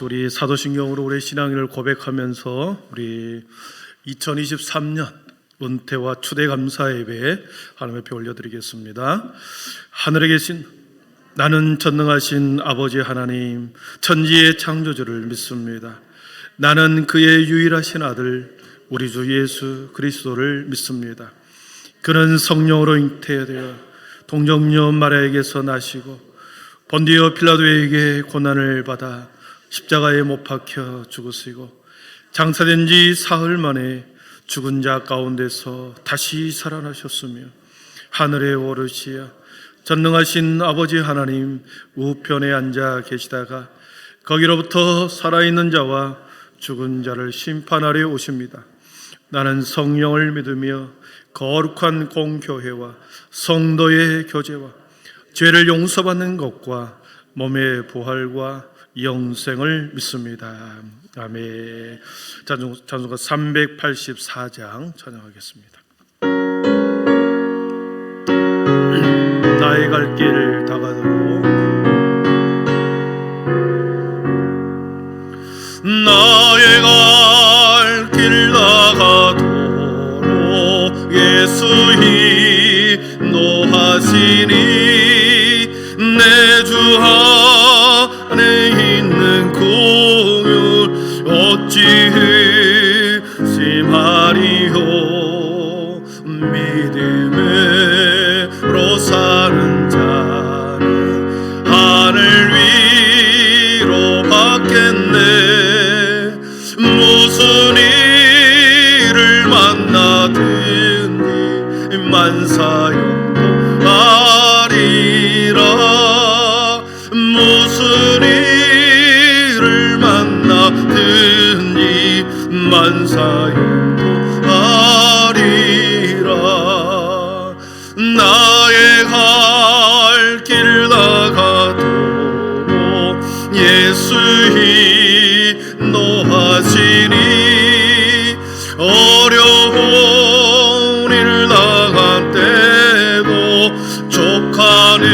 우리 사도신경으로 우리 신앙을 고백하면서 우리 2023년 은퇴와 추대감사 예배 하나님 앞에 올려드리겠습니다. 하늘에 계신 나는 전능하신 아버지 하나님, 천지의 창조주를 믿습니다. 나는 그의 유일하신 아들 우리 주 예수 그리스도를 믿습니다. 그는 성령으로 잉태되어 동정녀 마리아에게서 나시고 본디오 필라도에게 고난을 받아 십자가에 못 박혀 죽으시고 장사된 지 사흘 만에 죽은 자 가운데서 다시 살아나셨으며 하늘에 오르시어 전능하신 아버지 하나님 우편에 앉아 계시다가 거기로부터 살아있는 자와 죽은 자를 심판하려 오십니다. 나는 성령을 믿으며 거룩한 공교회와 성도의 교제와 죄를 용서받는 것과 몸의 부활과 영생을 믿습니다. 아멘. 찬송가 384장 찬양하겠습니다. 나의 갈 길 다가도록 나의 갈 길 다가도록 예수 인도하시니 내 주 안에 있는 공율 어찌 의심하리요. 믿음으로 사는 자는 하늘 위로 받겠네. 무슨 일을 만나든지 만사용도하리라. 무슨 일을 만나든지 만사용도하리라. 나의 갈 길 다가도록 예수 인도하시니 어려운 일 당한 때도 족하는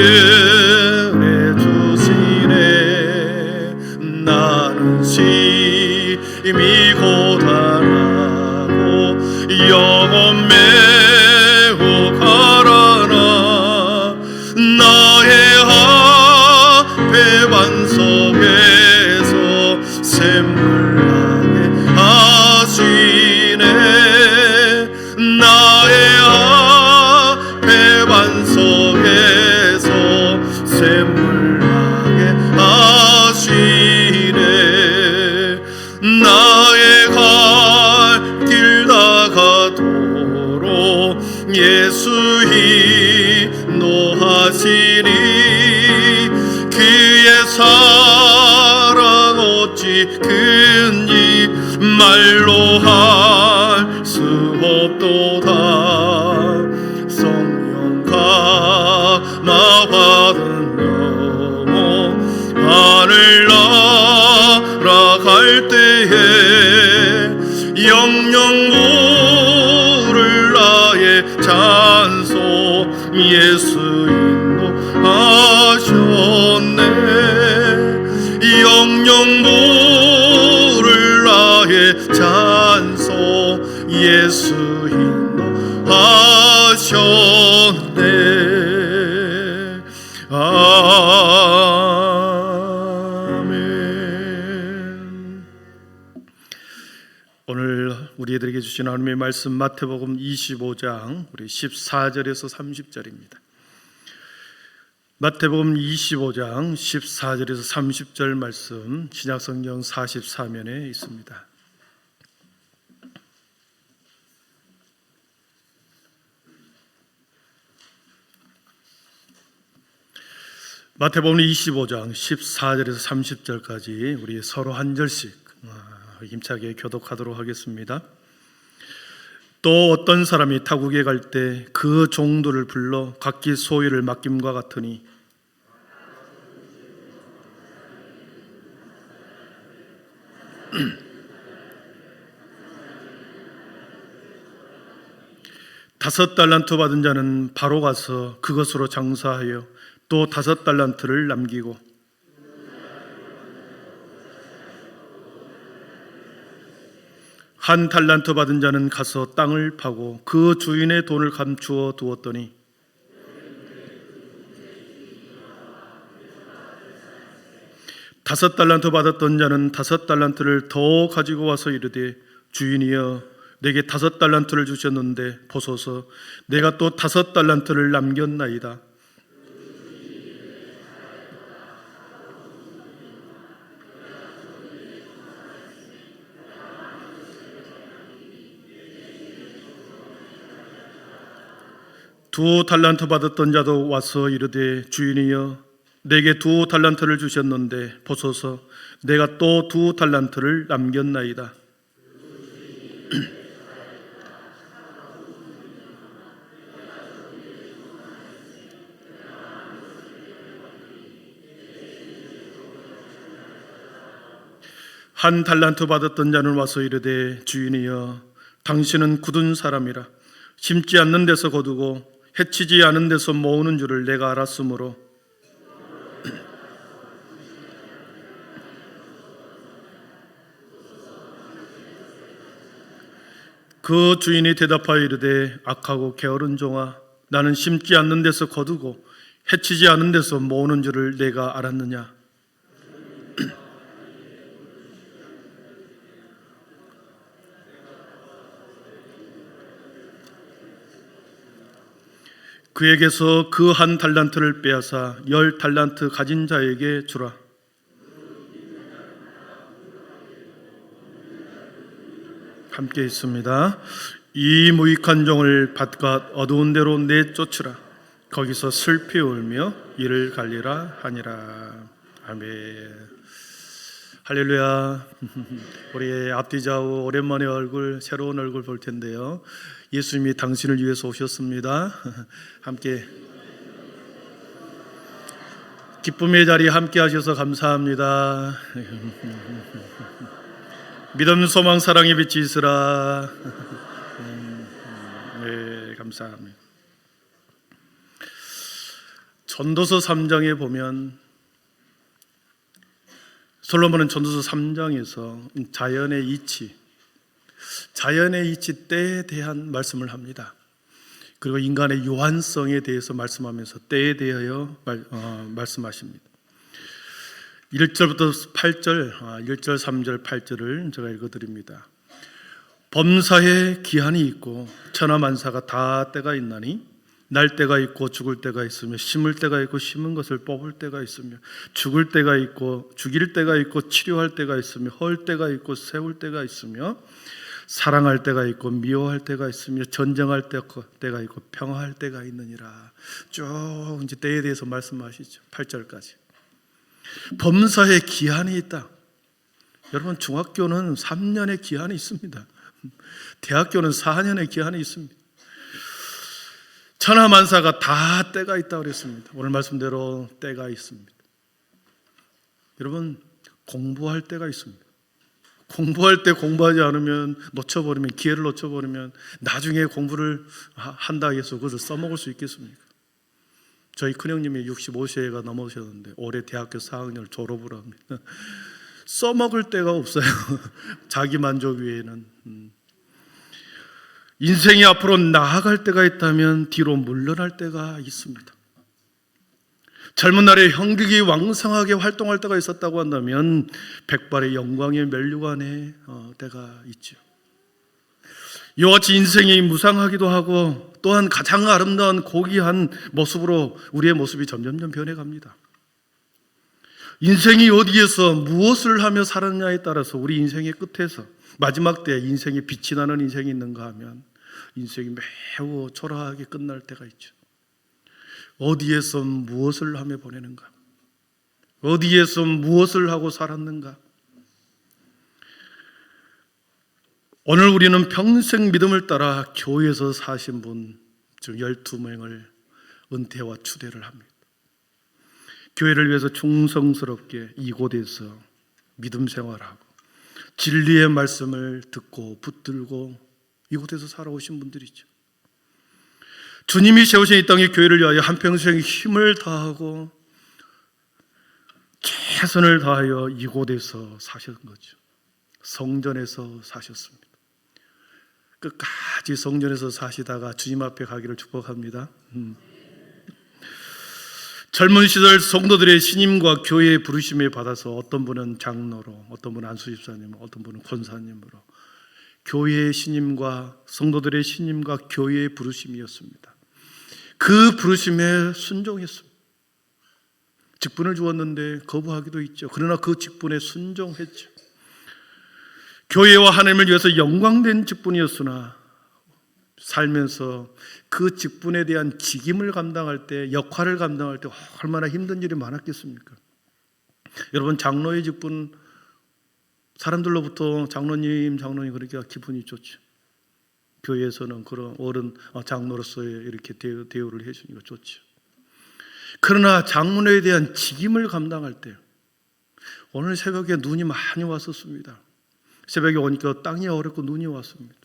심히 고단하고 영혼 매우 가라나. 나의 앞에 반석에서 샘물 나게 하시네. 나의 앞에 반석에서 샘물 나게 하시네. 나의 갈 길 다가도록 예수 인도하시니 그의 사랑 어찌 큰지 말로 할 수 없도다. 성령 감화받은 영혼 하늘 날아갈 때에 영영 부를 나의 찬송 예수 인도하셨네. 영영 부를 나의 찬송 예수 인도하셨네. 오늘 우리들에게 주신 하나님의 말씀 마태복음 25장 우리 14절에서 30절입니다. 마태복음 25장 14절에서 30절 말씀 신약성경 44면에 있습니다. 마태복음 25장 14절에서 30절까지 우리 서로 한 절씩 힘차게 교독하도록 하겠습니다. 또 어떤 사람이 타국에 갈 때 그 종들을 불러 각기 소유를 맡김과 같으니 (5달란트) 받은 자는 바로 가서 그것으로 장사하여 또 5달란트를 남기고, (1달란트) 받은 자는 가서 땅을 파고 그 주인의 돈을 감추어 두었더니, (5달란트) 받았던 자는 5달란트를 더 가지고 와서 이르되, 주인이여, 내게 5달란트를 주셨는데 보소서, 내가 또 5달란트를 남겼나이다. (2달란트) 받았던 자도 와서 이르되, 주인이여, 내게 2달란트를 주셨는데 보소서, 내가 또 2달란트를 남겼나이다. (1달란트) 받았던 자는 와서 이르되, 주인이여, 당신은 굳은 사람이라 심지 않는 데서 거두고 해치지 않은 데서 모으는 줄을 내가 알았으므로 그 주인이 대답하여 이르되, 악하고 게으른 종아, 나는 심지 않는 데서 거두고 해치지 않은 데서 모으는 줄을 내가 알았느냐. 그에게서 그 1달란트를 빼앗아 10달란트 가진 자에게 주라. 함께 있습니다. 이 무익한 종을 바깥 어두운 데로 내쫓으라. 거기서 슬피 울며 이를 갈리라 하니라. 아멘. 할렐루야. 우리 앞뒤 좌우 오랜만에 새로운 얼굴 볼 텐데요, 예수님이 당신을 위해서 오셨습니다. 함께 기쁨의 자리 함께 하셔서 감사합니다. 믿음, 소망, 사랑의 빛이 있으라. 네, 감사합니다. 전도서 3장에 보면 솔로몬은 전도서 3장에서 자연의 이치, 때에 대한 말씀을 합니다. 그리고 인간의 유한성에 대해서 말씀하면서 때에 대하여 말씀하십니다. 1절부터 8절, 1절, 3절, 8절을 제가 읽어드립니다. 범사에 기한이 있고 천하만사가 다 때가 있나니, 날 때가 있고 죽을 때가 있으며, 심을 때가 있고 심은 것을 뽑을 때가 있으며, 죽을 때가 있고 죽일 때가 있고 치료할 때가 있으며, 헐 때가 있고 세울 때가 있으며, 사랑할 때가 있고 미워할 때가 있으며, 전쟁할 때가 있고 평화할 때가 있느니라. 쭉 이제 때에 대해서 말씀하시죠. 8절까지. 범사에 기한이 있다. 여러분, 중학교는 3년의 기한이 있습니다. 대학교는 4년의 기한이 있습니다. 천하만사가 다 때가 있다고 그랬습니다. 오늘 말씀대로 때가 있습니다. 여러분, 공부할 때가 있습니다. 공부할 때 공부하지 않으면, 기회를 놓쳐버리면 나중에 공부를 한다 해서 그것을 써먹을 수 있겠습니까? 저희 큰형님이 65세가 넘으셨는데 올해 대학교 4학년을 졸업을 합니다. 써먹을 데가 없어요. 자기 만족 위에는. 인생이 앞으로 나아갈 때가 있다면 뒤로 물러날 때가 있습니다. 젊은 날에 형극이 왕성하게 활동할 때가 있었다고 한다면 백발의 영광의 면류관의 때가 있죠. 이와 같이 인생이 무상하기도 하고, 또한 가장 아름다운 고귀한 모습으로 우리의 모습이 점점 변해갑니다. 인생이 어디에서 무엇을 하며 살았냐에 따라서 우리 인생의 끝에서 마지막 때 인생의 빛이 나는 인생이 있는가 하면 인생이 매우 초라하게 끝날 때가 있죠. 어디에서 무엇을 하며 보내는가? 어디에서 무엇을 하고 살았는가? 오늘 우리는 평생 믿음을 따라 교회에서 사신 분, 즉 12명을 은퇴와 추대를 합니다. 교회를 위해서 충성스럽게 이곳에서 믿음 생활하고 진리의 말씀을 듣고 붙들고 이곳에서 살아오신 분들이죠. 주님이 세우신 이 땅의 교회를 위하여 한평생 힘을 다하고 최선을 다하여 이곳에서 사신 거죠. 성전에서 사셨습니다. 끝까지 성전에서 사시다가 주님 앞에 가기를 축복합니다. 젊은 시절 성도들의 신임과 교회의 부르심에 받아서 어떤 분은 장로로, 어떤 분은 안수집사님, 어떤 분은 권사님으로 교회의 신임과 성도들의 신임과 교회의 부르심이었습니다. 그 부르심에 순종했습니다. 직분을 주었는데 거부하기도 있죠. 그러나 그 직분에 순종했죠. 교회와 하나님을 위해서 영광된 직분이었으나 살면서 그 직분에 대한 직임을 감당할 때, 역할을 감당할 때 얼마나 힘든 일이 많았겠습니까? 여러분, 장로의 직분, 사람들로부터 장로님 그렇게 기분이 좋죠. 교회에서는 그런 어른 장로로서의 이렇게 대우를 해주니까 좋죠. 그러나 장로에 대한 직임을 감당할 때, 오늘 새벽에 눈이 많이 왔었습니다. 새벽에 오니까 땅이 어렵고 눈이 왔습니다.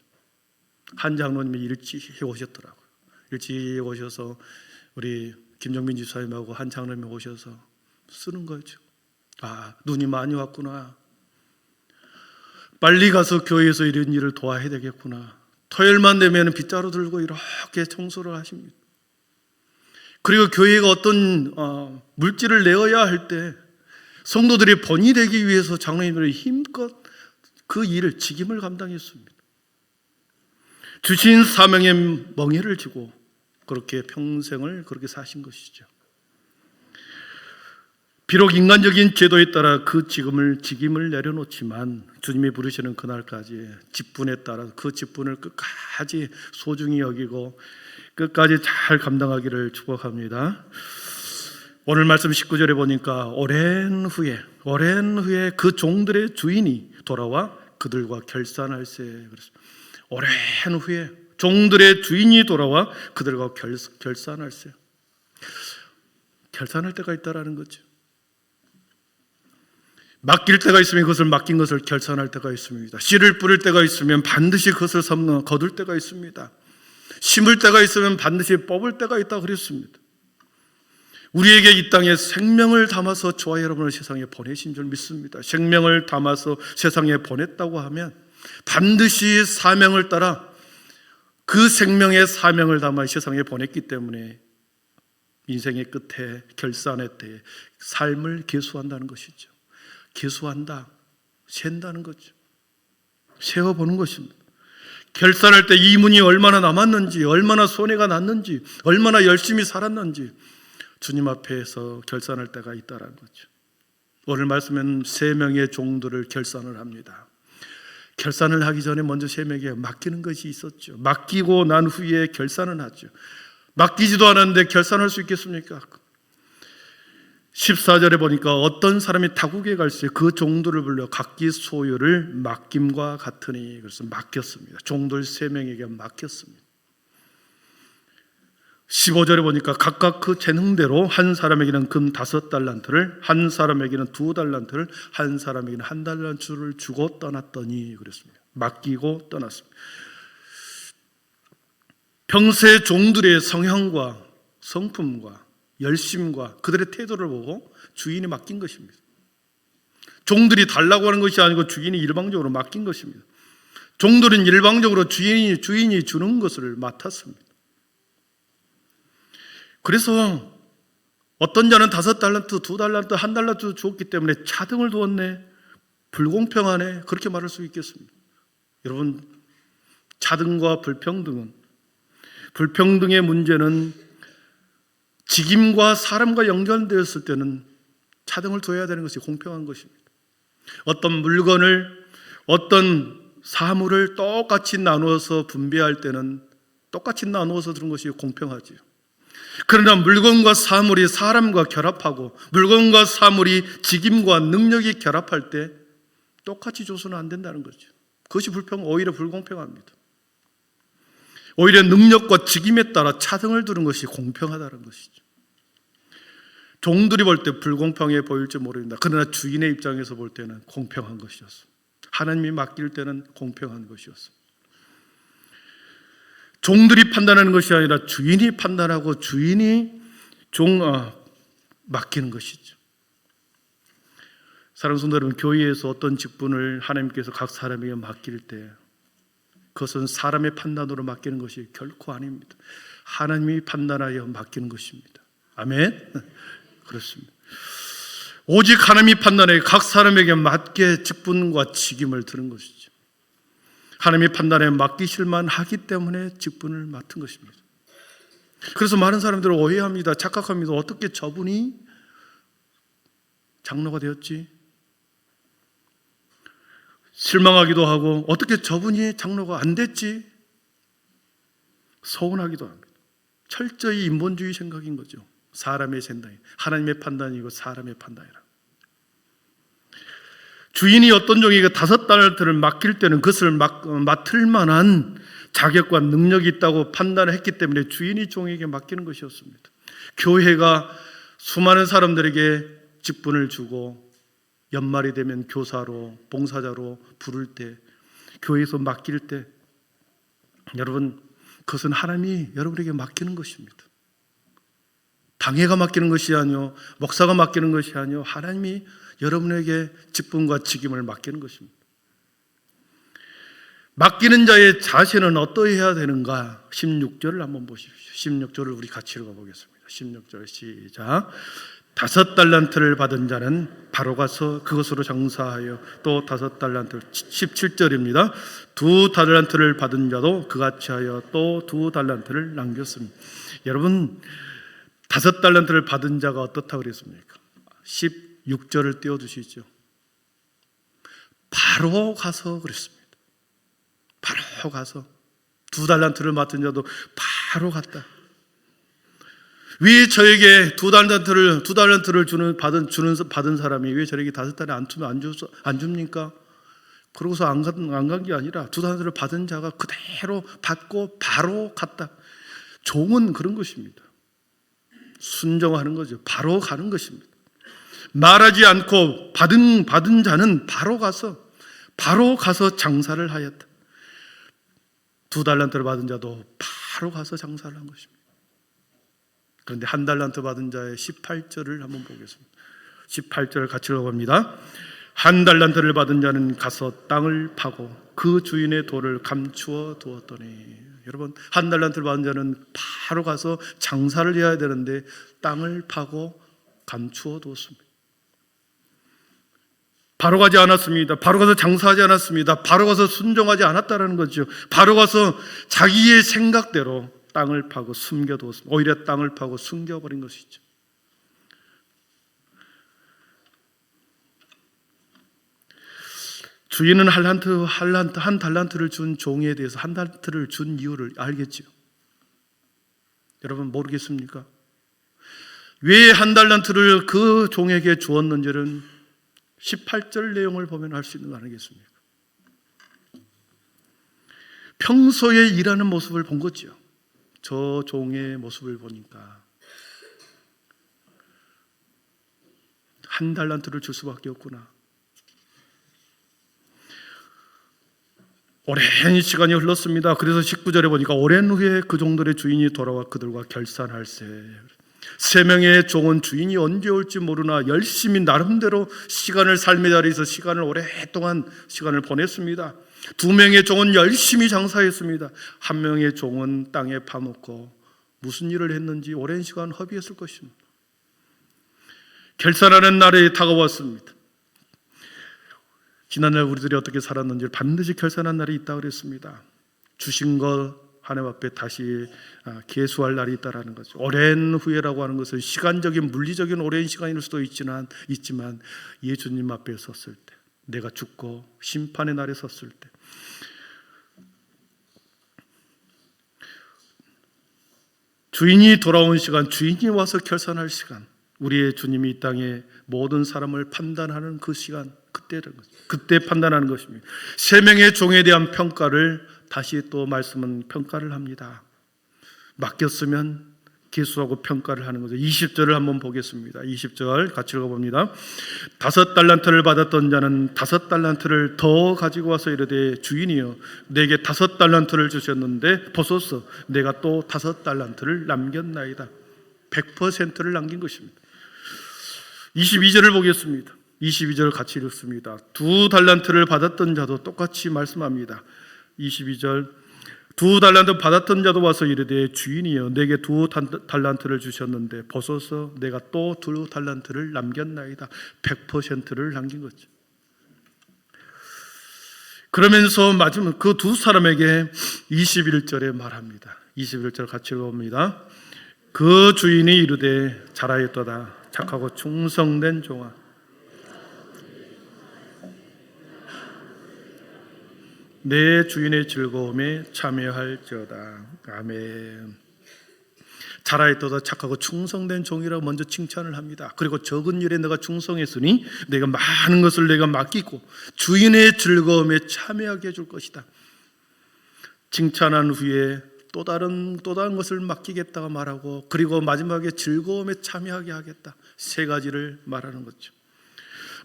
한 장로님이 일찍 오셨더라고요. 일찍 오셔서 우리 김정민 집사님하고 한 장로님이 오셔서 쓰는 거죠. 아, 눈이 많이 왔구나. 빨리 가서 교회에서 이런 일을 도와야 되겠구나. 토요일만 되면 빗자루 들고 이렇게 청소를 하십니다. 그리고 교회가 어떤 물질을 내어야 할 때 성도들이 본이 되기 위해서 장로님들이 힘껏 그 일을, 직임을 감당했습니다. 주신 사명에 멍에를 지고 그렇게 평생을 그렇게 사신 것이죠. 비록 인간적인 제도에 따라 그 직임을 내려놓지만 주님이 부르시는 그날까지 직분에 따라 그 직분을 끝까지 소중히 여기고 끝까지 잘 감당하기를 축복합니다. 오늘 말씀 19절에 보니까 오랜 후에 그 종들의 주인이 돌아와 그들과 결산할세. 그렇습니다. 오랜 후에 종들의 주인이 돌아와 그들과 결산할세. 결산할 때가 있다라는 거죠. 맡길 때가 있으면 그것을 맡긴 것을 결산할 때가 있습니다. 씨를 뿌릴 때가 있으면 반드시 그것을 거둘 때가 있습니다. 심을 때가 있으면 반드시 뽑을 때가 있다고 그랬습니다. 우리에게 이 땅에 생명을 담아서 저와 여러분을 세상에 보내신 줄 믿습니다. 생명을 담아서 세상에 보냈다고 하면 반드시 사명을 따라 그 생명의 사명을 담아 세상에 보냈기 때문에 인생의 끝에 결산의 때에 삶을 계수한다는 것이죠. 계수한다, 샌다는 거죠. 세어보는 것입니다. 결산할 때 이문이 얼마나 남았는지, 얼마나 손해가 났는지, 얼마나 열심히 살았는지 주님 앞에서 결산할 때가 있다는 거죠. 오늘 말씀은 세 명의 종들을 결산을 합니다. 결산을 하기 전에 먼저 세 명에게 맡기는 것이 있었죠. 맡기고 난 후에 결산을 하죠. 맡기지도 않았는데 결산할 수 있겠습니까? 14절에 보니까 어떤 사람이 타국에 갈새 그 종들을 불러 각기 소유를 맡김과 같으니, 그래서 맡겼습니다. 종들 세 명에게 맡겼습니다. 15절에 보니까 각각 그 재능대로 한 사람에게는 금 5달란트를, 한 사람에게는 2달란트를, 한 사람에게는 1달란트를 주고 떠났더니, 그랬습니다. 맡기고 떠났습니다. 평소의 종들의 성향과 성품과 열심과 그들의 태도를 보고 주인이 맡긴 것입니다. 종들이 달라고 하는 것이 아니고 주인이 일방적으로 맡긴 것입니다. 종들은 일방적으로 주인이 주는 것을 맡았습니다. 그래서 어떤 자는 5달란트, 2달란트, 1달란트 주었기 때문에 차등을 두었네, 불공평하네, 그렇게 말할 수 있겠습니다. 여러분, 차등과 불평등의 문제는 직임과 사람과 연결되었을 때는 차등을 둬야 되는 것이 공평한 것입니다. 어떤 물건을, 어떤 사물을 똑같이 나누어서 분배할 때는 똑같이 나누어서 주는 것이 공평하지요. 그러나 물건과 사물이 사람과 결합하고 물건과 사물이 직임과 능력이 결합할 때 똑같이 줘서는 안 된다는 거죠. 그것이 오히려 불공평합니다. 오히려 능력과 직임에 따라 차등을 두는 것이 공평하다는 것이죠. 종들이 볼 때 불공평해 보일지 모릅니다. 그러나 주인의 입장에서 볼 때는 공평한 것이었습니다. 하나님이 맡길 때는 공평한 것이었습니다. 종들이 판단하는 것이 아니라 주인이 판단하고 주인이 맡기는 것이죠. 사랑하는 성도 여러분, 교회에서 어떤 직분을 하나님께서 각 사람에게 맡길 때 그것은 사람의 판단으로 맡기는 것이 결코 아닙니다. 하나님이 판단하여 맡기는 것입니다. 아멘? 그렇습니다. 오직 하나님이 판단해 각 사람에게 맞게 직분과 직임을 드는 것이죠. 하나님이 판단에 맡기실만 하기 때문에 직분을 맡은 것입니다. 그래서 많은 사람들은 오해합니다. 착각합니다. 어떻게 저분이 장로가 되었지? 실망하기도 하고 어떻게 저분이 장로가 안 됐지? 서운하기도 합니다. 철저히 인본주의 생각인 거죠. 사람의 생각이 하나님의 판단이고 사람의 판단이라. 주인이 어떤 종에게 5달란트를 맡길 때는 그것을 맡을 만한 자격과 능력이 있다고 판단을 했기 때문에 주인이 종에게 맡기는 것이었습니다. 교회가 수많은 사람들에게 직분을 주고 연말이 되면 교사로, 봉사자로 부를 때, 교회에서 맡길 때, 여러분, 그것은 하나님이 여러분에게 맡기는 것입니다. 당회가 맡기는 것이 아니요, 목사가 맡기는 것이 아니요, 하나님이 여러분에게 직분과 직임을 맡기는 것입니다. 맡기는 자의 자세는 어떠해야 되는가? 16절을 한번 보십시오. 16절을 우리 같이 읽어보겠습니다. 16절 시작. 5달란트를 받은 자는 바로 가서 그것으로 장사하여 또 5달란트. 17절입니다. 2달란트를 받은 자도 그같이 하여 또 2달란트를 남겼습니다. 여러분, 5달란트를 받은 자가 어떻다고 그랬습니까? 16절을 띄워주시죠. 바로 가서 그랬습니다. 바로 가서 2달란트를 맡은 자도 바로 갔다. 왜 저에게 2달란트를 받은 사람이 왜 저에게 5달란트 안 줍니까? 그러고서 안 간 게 아니라 2달란트를 받은 자가 그대로 받고 바로 갔다. 종은 그런 것입니다. 순종하는 거죠. 바로 가는 것입니다. 말하지 않고 받은 자는 바로 가서 장사를 하였다. 2달란트를 받은 자도 바로 가서 장사를 한 것입니다. 그런데 1달란트 받은 자의 18절을 한번 보겠습니다. 18절을 같이 읽어봅니다. 1달란트를 받은 자는 가서 땅을 파고 그 주인의 돌을 감추어 두었더니, 여러분, 1달란트를 받은 자는 바로 가서 장사를 해야 되는데 땅을 파고 감추어 두었습니다. 바로 가지 않았습니다. 바로 가서 장사하지 않았습니다. 바로 가서 순종하지 않았다는 거죠. 바로 가서 자기의 생각대로 땅을 파고 숨겨두었습니다. 오히려 땅을 파고 숨겨버린 것이죠. 주인은 한 달란트를 준 종에 대해서 1달란트를 준 이유를 알겠죠. 여러분, 모르겠습니까? 왜 1달란트를 그 종에게 주었는지는 18절 내용을 보면 알 수 있는 거 아니겠습니까? 평소에 일하는 모습을 본 거죠. 저 종의 모습을 보니까 1달란트를 줄 수밖에 없구나. 오랜 시간이 흘렀습니다. 그래서 19절에 보니까 오랜 후에 그 종들의 주인이 돌아와 그들과 결산할세. 3명의 종은 주인이 언제 올지 모르나 열심히 나름대로 시간을 삶의 자리에서 오랫동안 시간을 보냈습니다. 2명의 종은 열심히 장사했습니다. 1명의 종은 땅에 파묻고 무슨 일을 했는지 오랜 시간 허비했을 것입니다. 결산하는 날이 다가왔습니다. 지난날 우리들이 어떻게 살았는지 반드시 결산한 날이 있다고 그랬습니다. 주신 것 하나님 앞에 다시 계수할 날이 있다라는 거죠. 오랜 후회라고 하는 것은 시간적인 물리적인 오랜 시간일 수도 있지만 예수님 앞에 섰을 때, 내가 죽고 심판의 날에 섰을 때, 주인이 돌아온 시간, 주인이 와서 결산할 시간, 우리의 주님이 이 땅에 모든 사람을 판단하는 그 시간, 그때 판단하는 것입니다. 3명의 종에 대한 평가를 다시 또 말씀은 평가를 합니다. 맡겼으면 계수하고 평가를 하는 거죠. 20절을 한번 보겠습니다. 20절 같이 읽어봅니다. 5달란트를 받았던 자는 5달란트를 더 가지고 와서 이르되 주인이여 내게 5달란트를 주셨는데 보소서 내가 또 5달란트를 남겼나이다. 100%를 남긴 것입니다. 22절을 보겠습니다. 22절 같이 읽습니다. 2달란트를 받았던 자도 똑같이 말씀합니다. 22절 2달란트 받았던 자도 와서 이르되 주인이여 내게 2달란트를 주셨는데 보소서 내가 또 2달란트를 남겼나이다. 100%를 남긴 거죠. 그러면서 마지막 그 두 사람에게 21절에 말합니다. 21절 같이 읽어봅니다. 그 주인이 이르되 잘하였도다 착하고 충성된 종아 내 주인의 즐거움에 참여할지어다. 아멘. 잘하였도다 착하고 충성된 종이라고 먼저 칭찬을 합니다. 그리고 적은 일에 내가 충성했으니 내가 많은 것을 내가 맡기고 주인의 즐거움에 참여하게 해줄 것이다. 칭찬한 후에 또 다른 것을 맡기겠다고 말하고 그리고 마지막에 즐거움에 참여하게 하겠다. 세 가지를 말하는 거죠.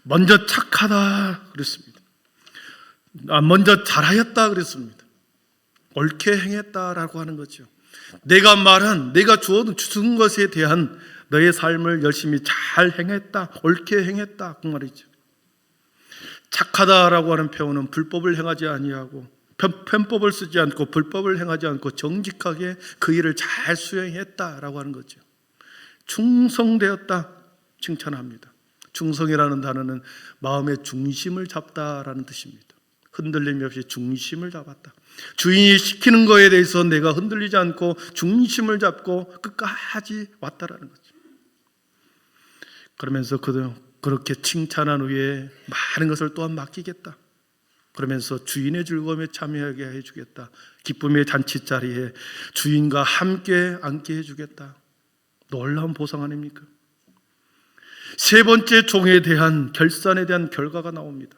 먼저 착하다 그랬습니다. 먼저 잘하였다 그랬습니다. 옳게 행했다라고 하는 거죠. 내가 말한 내가 주신 것에 대한 너의 삶을 열심히 잘 행했다, 옳게 행했다 그 말이죠. 착하다라고 하는 표현은 불법을 행하지 아니하고 편법을 쓰지 않고 불법을 행하지 않고 정직하게 그 일을 잘 수행했다라고 하는 거죠. 충성되었다 칭찬합니다. 충성이라는 단어는 마음의 중심을 잡다라는 뜻입니다. 흔들림이 없이 중심을 잡았다. 주인이 시키는 거에 대해서 내가 흔들리지 않고 중심을 잡고 끝까지 왔다라는 거죠. 그러면서 그렇게 칭찬한 후에 많은 것을 또한 맡기겠다. 그러면서 주인의 즐거움에 참여하게 해주겠다. 기쁨의 잔치자리에 주인과 함께 앉게 해주겠다. 놀라운 보상 아닙니까? 세 번째 종에 대한 결산에 대한 결과가 나옵니다.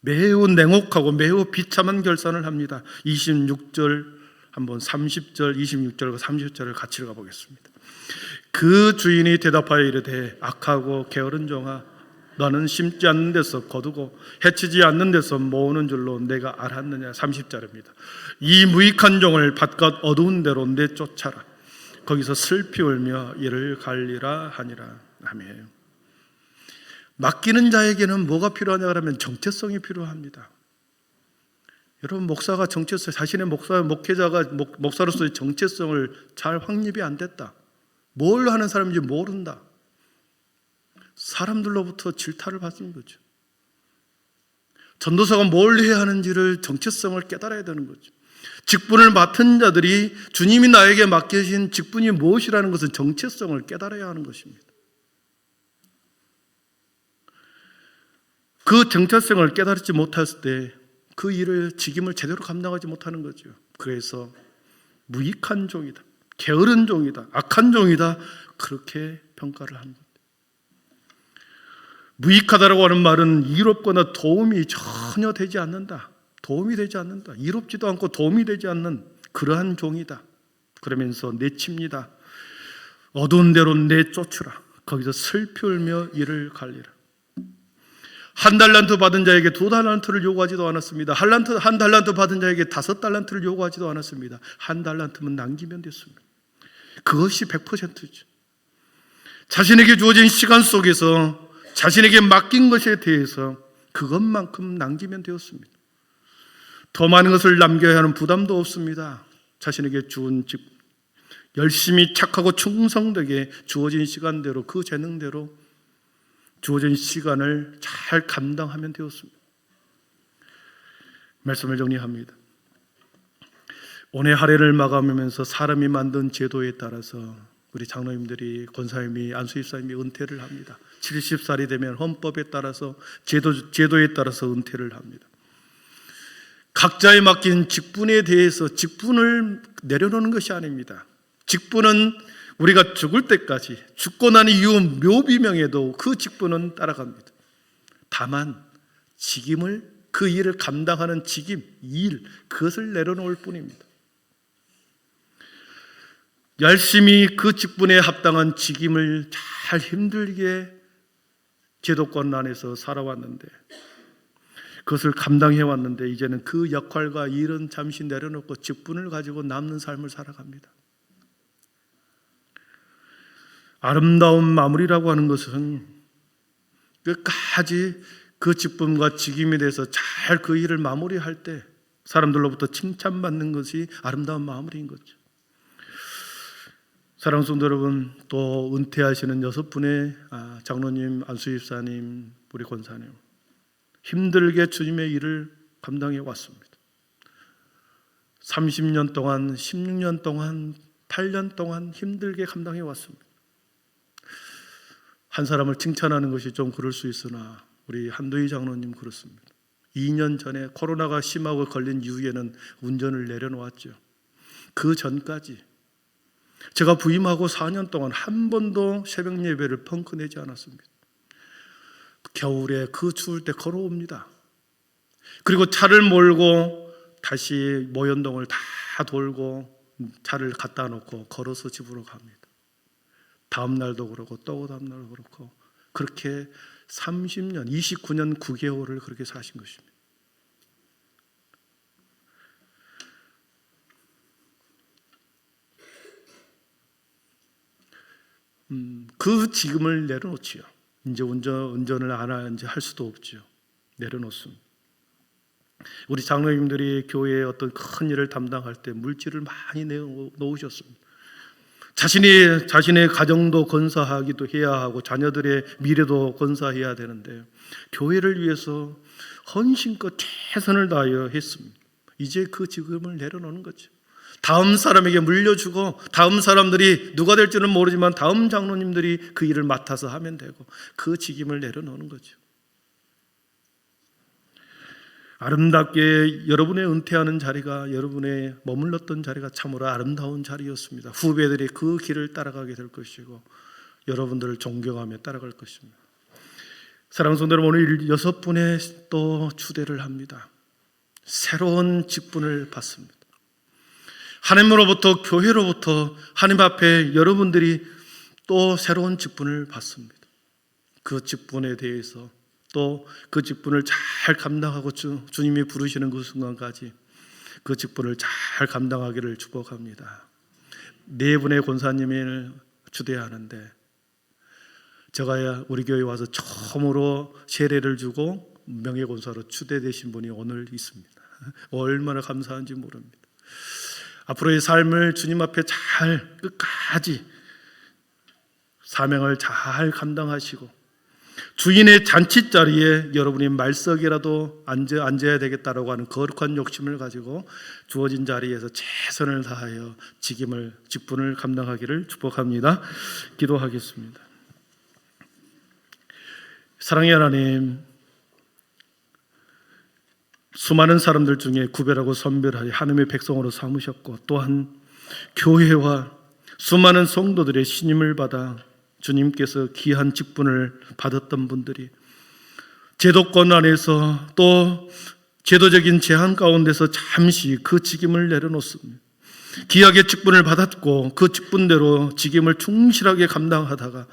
매우 냉혹하고 매우 비참한 결산을 합니다. 26절 한번 30절 26절과 30절을 같이 읽어보겠습니다. 그 주인이 대답하여 이르되 악하고 게으른 종아 너는 심지 않는 데서 거두고 해치지 않는 데서 모으는 줄로 내가 알았느냐. 30절입니다. 이 무익한 종을 바깥 어두운 데로 내쫓아라. 거기서 슬피 울며 이를 갈리라 하니라. 아멘. 맡기는 자에게는 뭐가 필요하냐 그러면 정체성이 필요합니다. 여러분 목사가 정체성, 자신의 목회자가 목사로서의 정체성을 잘 확립이 안 됐다. 뭘 하는 사람인지 모른다. 사람들로부터 질타를 받는 거죠. 전도사가 뭘 해야 하는지를 정체성을 깨달아야 되는 거죠. 직분을 맡은 자들이 주님이 나에게 맡기신 직분이 무엇이라는 것은 정체성을 깨달아야 하는 것입니다. 그 정체성을 깨달지 못했을 때 그 일을 직임을 제대로 감당하지 못하는 거죠. 그래서 무익한 종이다, 게으른 종이다, 악한 종이다 그렇게 평가를 하는 겁니다. 무익하다라고 하는 말은 이롭거나 도움이 전혀 되지 않는다. 도움이 되지 않는다. 이롭지도 않고 도움이 되지 않는 그러한 종이다. 그러면서 내칩니다. 어두운 데로 내쫓으라. 거기서 슬피 울며 이를 갈리라. 한 달란트 받은 자에게 2달란트를 요구하지도 않았습니다. 한 달란트 받은 자에게 5달란트를 요구하지도 않았습니다. 한 달란트면 남기면 됐습니다. 그것이 100%죠. 자신에게 주어진 시간 속에서 자신에게 맡긴 것에 대해서 그것만큼 남기면 되었습니다. 더 많은 것을 남겨야 하는 부담도 없습니다. 자신에게 주은 열심히 착하고 충성되게 주어진 시간대로 그 재능대로 주어진 시간을 잘 감당하면 되었습니다. 말씀을 정리합니다. 오늘 할애를 마감하면서 사람이 만든 제도에 따라서 우리 장로님들이, 권사님이, 안수집사님이 은퇴를 합니다. 70살이 되면 헌법에 따라서 제도에 따라서 은퇴를 합니다. 각자에 맡긴 직분에 대해서 직분을 내려놓는 것이 아닙니다. 직분은 우리가 죽을 때까지, 죽고 난 이후 묘비명에도 그 직분은 따라갑니다. 다만 직임을, 그 일을 감당하는 직임, 일, 그것을 내려놓을 뿐입니다. 열심히 그 직분에 합당한 직임을 잘 힘들게 제도권 안에서 살아왔는데, 그것을 감당해 왔는데, 이제는 그 역할과 일은 잠시 내려놓고 직분을 가지고 남는 삶을 살아갑니다. 아름다운 마무리라고 하는 것은 끝까지 그 직분과 직임에 대해서 잘 그 일을 마무리할 때 사람들로부터 칭찬받는 것이 아름다운 마무리인 거죠. 사랑하는 성도 여러분, 또 은퇴하시는 6분의 장로님, 안수집사님, 우리 권사님, 힘들게 주님의 일을 감당해 왔습니다. 30년 동안, 16년 동안, 8년 동안 힘들게 감당해 왔습니다. 한 사람을 칭찬하는 것이 좀 그럴 수 있으나 우리 한도희 장로님 그렇습니다. 2년 전에 코로나가 심하고 걸린 이후에는 운전을 내려놓았죠. 그 전까지 제가 부임하고 4년 동안 한 번도 새벽 예배를 펑크 내지 않았습니다. 겨울에 그 추울 때 걸어옵니다. 그리고 차를 몰고 다시 모현동을 다 돌고 차를 갖다 놓고 걸어서 집으로 갑니다. 다음 날도 그렇고 또 다음 날도 그렇고, 그렇게 30년, 29년 9개월을 그렇게 사신 것입니다. 그 지금을 내려놓지요. 이제 운전을 할 수도 없지요. 내려놓습니다. 우리 장로님들이 교회에 어떤 큰 일을 담당할 때 물질을 많이 내놓으셨습니다. 자신의 가정도 건사하기도 해야 하고 자녀들의 미래도 건사해야 되는데 교회를 위해서 헌신껏 최선을 다하여 했습니다. 이제 그 직업을 내려놓는 거죠. 다음 사람에게 물려주고 다음 사람들이 누가 될지는 모르지만 다음 장로님들이 그 일을 맡아서 하면 되고, 그 직임을 내려놓는 거죠. 아름답게 여러분의 은퇴하는 자리가, 여러분의 머물렀던 자리가 참으로 아름다운 자리였습니다. 후배들이 그 길을 따라가게 될 것이고 여러분들을 존경하며 따라갈 것입니다. 사랑하는 성도 여러분, 오늘 6분의 또 추대를 합니다. 새로운 직분을 받습니다. 하나님으로부터, 교회로부터 하나님 앞에 여러분들이 또 새로운 직분을 받습니다. 그 직분에 대해서 또 그 직분을 잘 감당하고 주님이 부르시는 그 순간까지 그 직분을 잘 감당하기를 축복합니다. 4분의 권사님을 추대하는데 제가 우리 교회에 와서 처음으로 세례를 주고 명예권사로 추대되신 분이 오늘 있습니다. 얼마나 감사한지 모릅니다. 앞으로의 삶을 주님 앞에 잘 끝까지 사명을 잘 감당하시고 주인의 잔치자리에 여러분이 말석이라도 앉아야 되겠다라고 하는 거룩한 욕심을 가지고 주어진 자리에서 최선을 다하여 직분을 감당하기를 축복합니다. 기도하겠습니다. 사랑의 하나님, 수많은 사람들 중에 구별하고 선별하여 하나님의 백성으로 삼으셨고 또한 교회와 수많은 성도들의 신임을 받아 주님께서 귀한 직분을 받았던 분들이 제도권 안에서 또 제도적인 제한 가운데서 잠시 그 직임을 내려놓습니다. 귀하게 직분을 받았고 그 직분대로 직임을 충실하게 감당하다가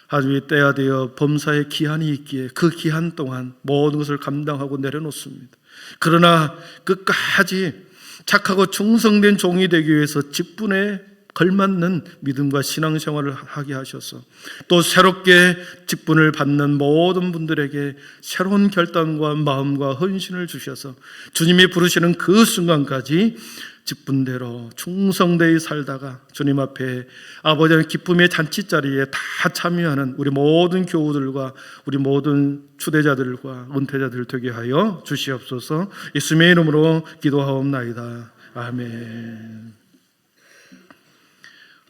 아주 때가 되어 범사에 기한이 있기에 그 기한 동안 모든 것을 감당하고 내려놓습니다. 그러나 끝까지 착하고 충성된 종이 되기 위해서 직분에 걸맞는 믿음과 신앙생활을 하게 하셔서 또 새롭게 직분을 받는 모든 분들에게 새로운 결단과 마음과 헌신을 주셔서 주님이 부르시는 그 순간까지 직분대로 충성되이 살다가 주님 앞에 아버지의 기쁨의 잔치자리에 다 참여하는 우리 모든 교우들과 우리 모든 추대자들과 은퇴자들 되게 하여 주시옵소서. 예수님의 이름으로 기도하옵나이다. 아멘.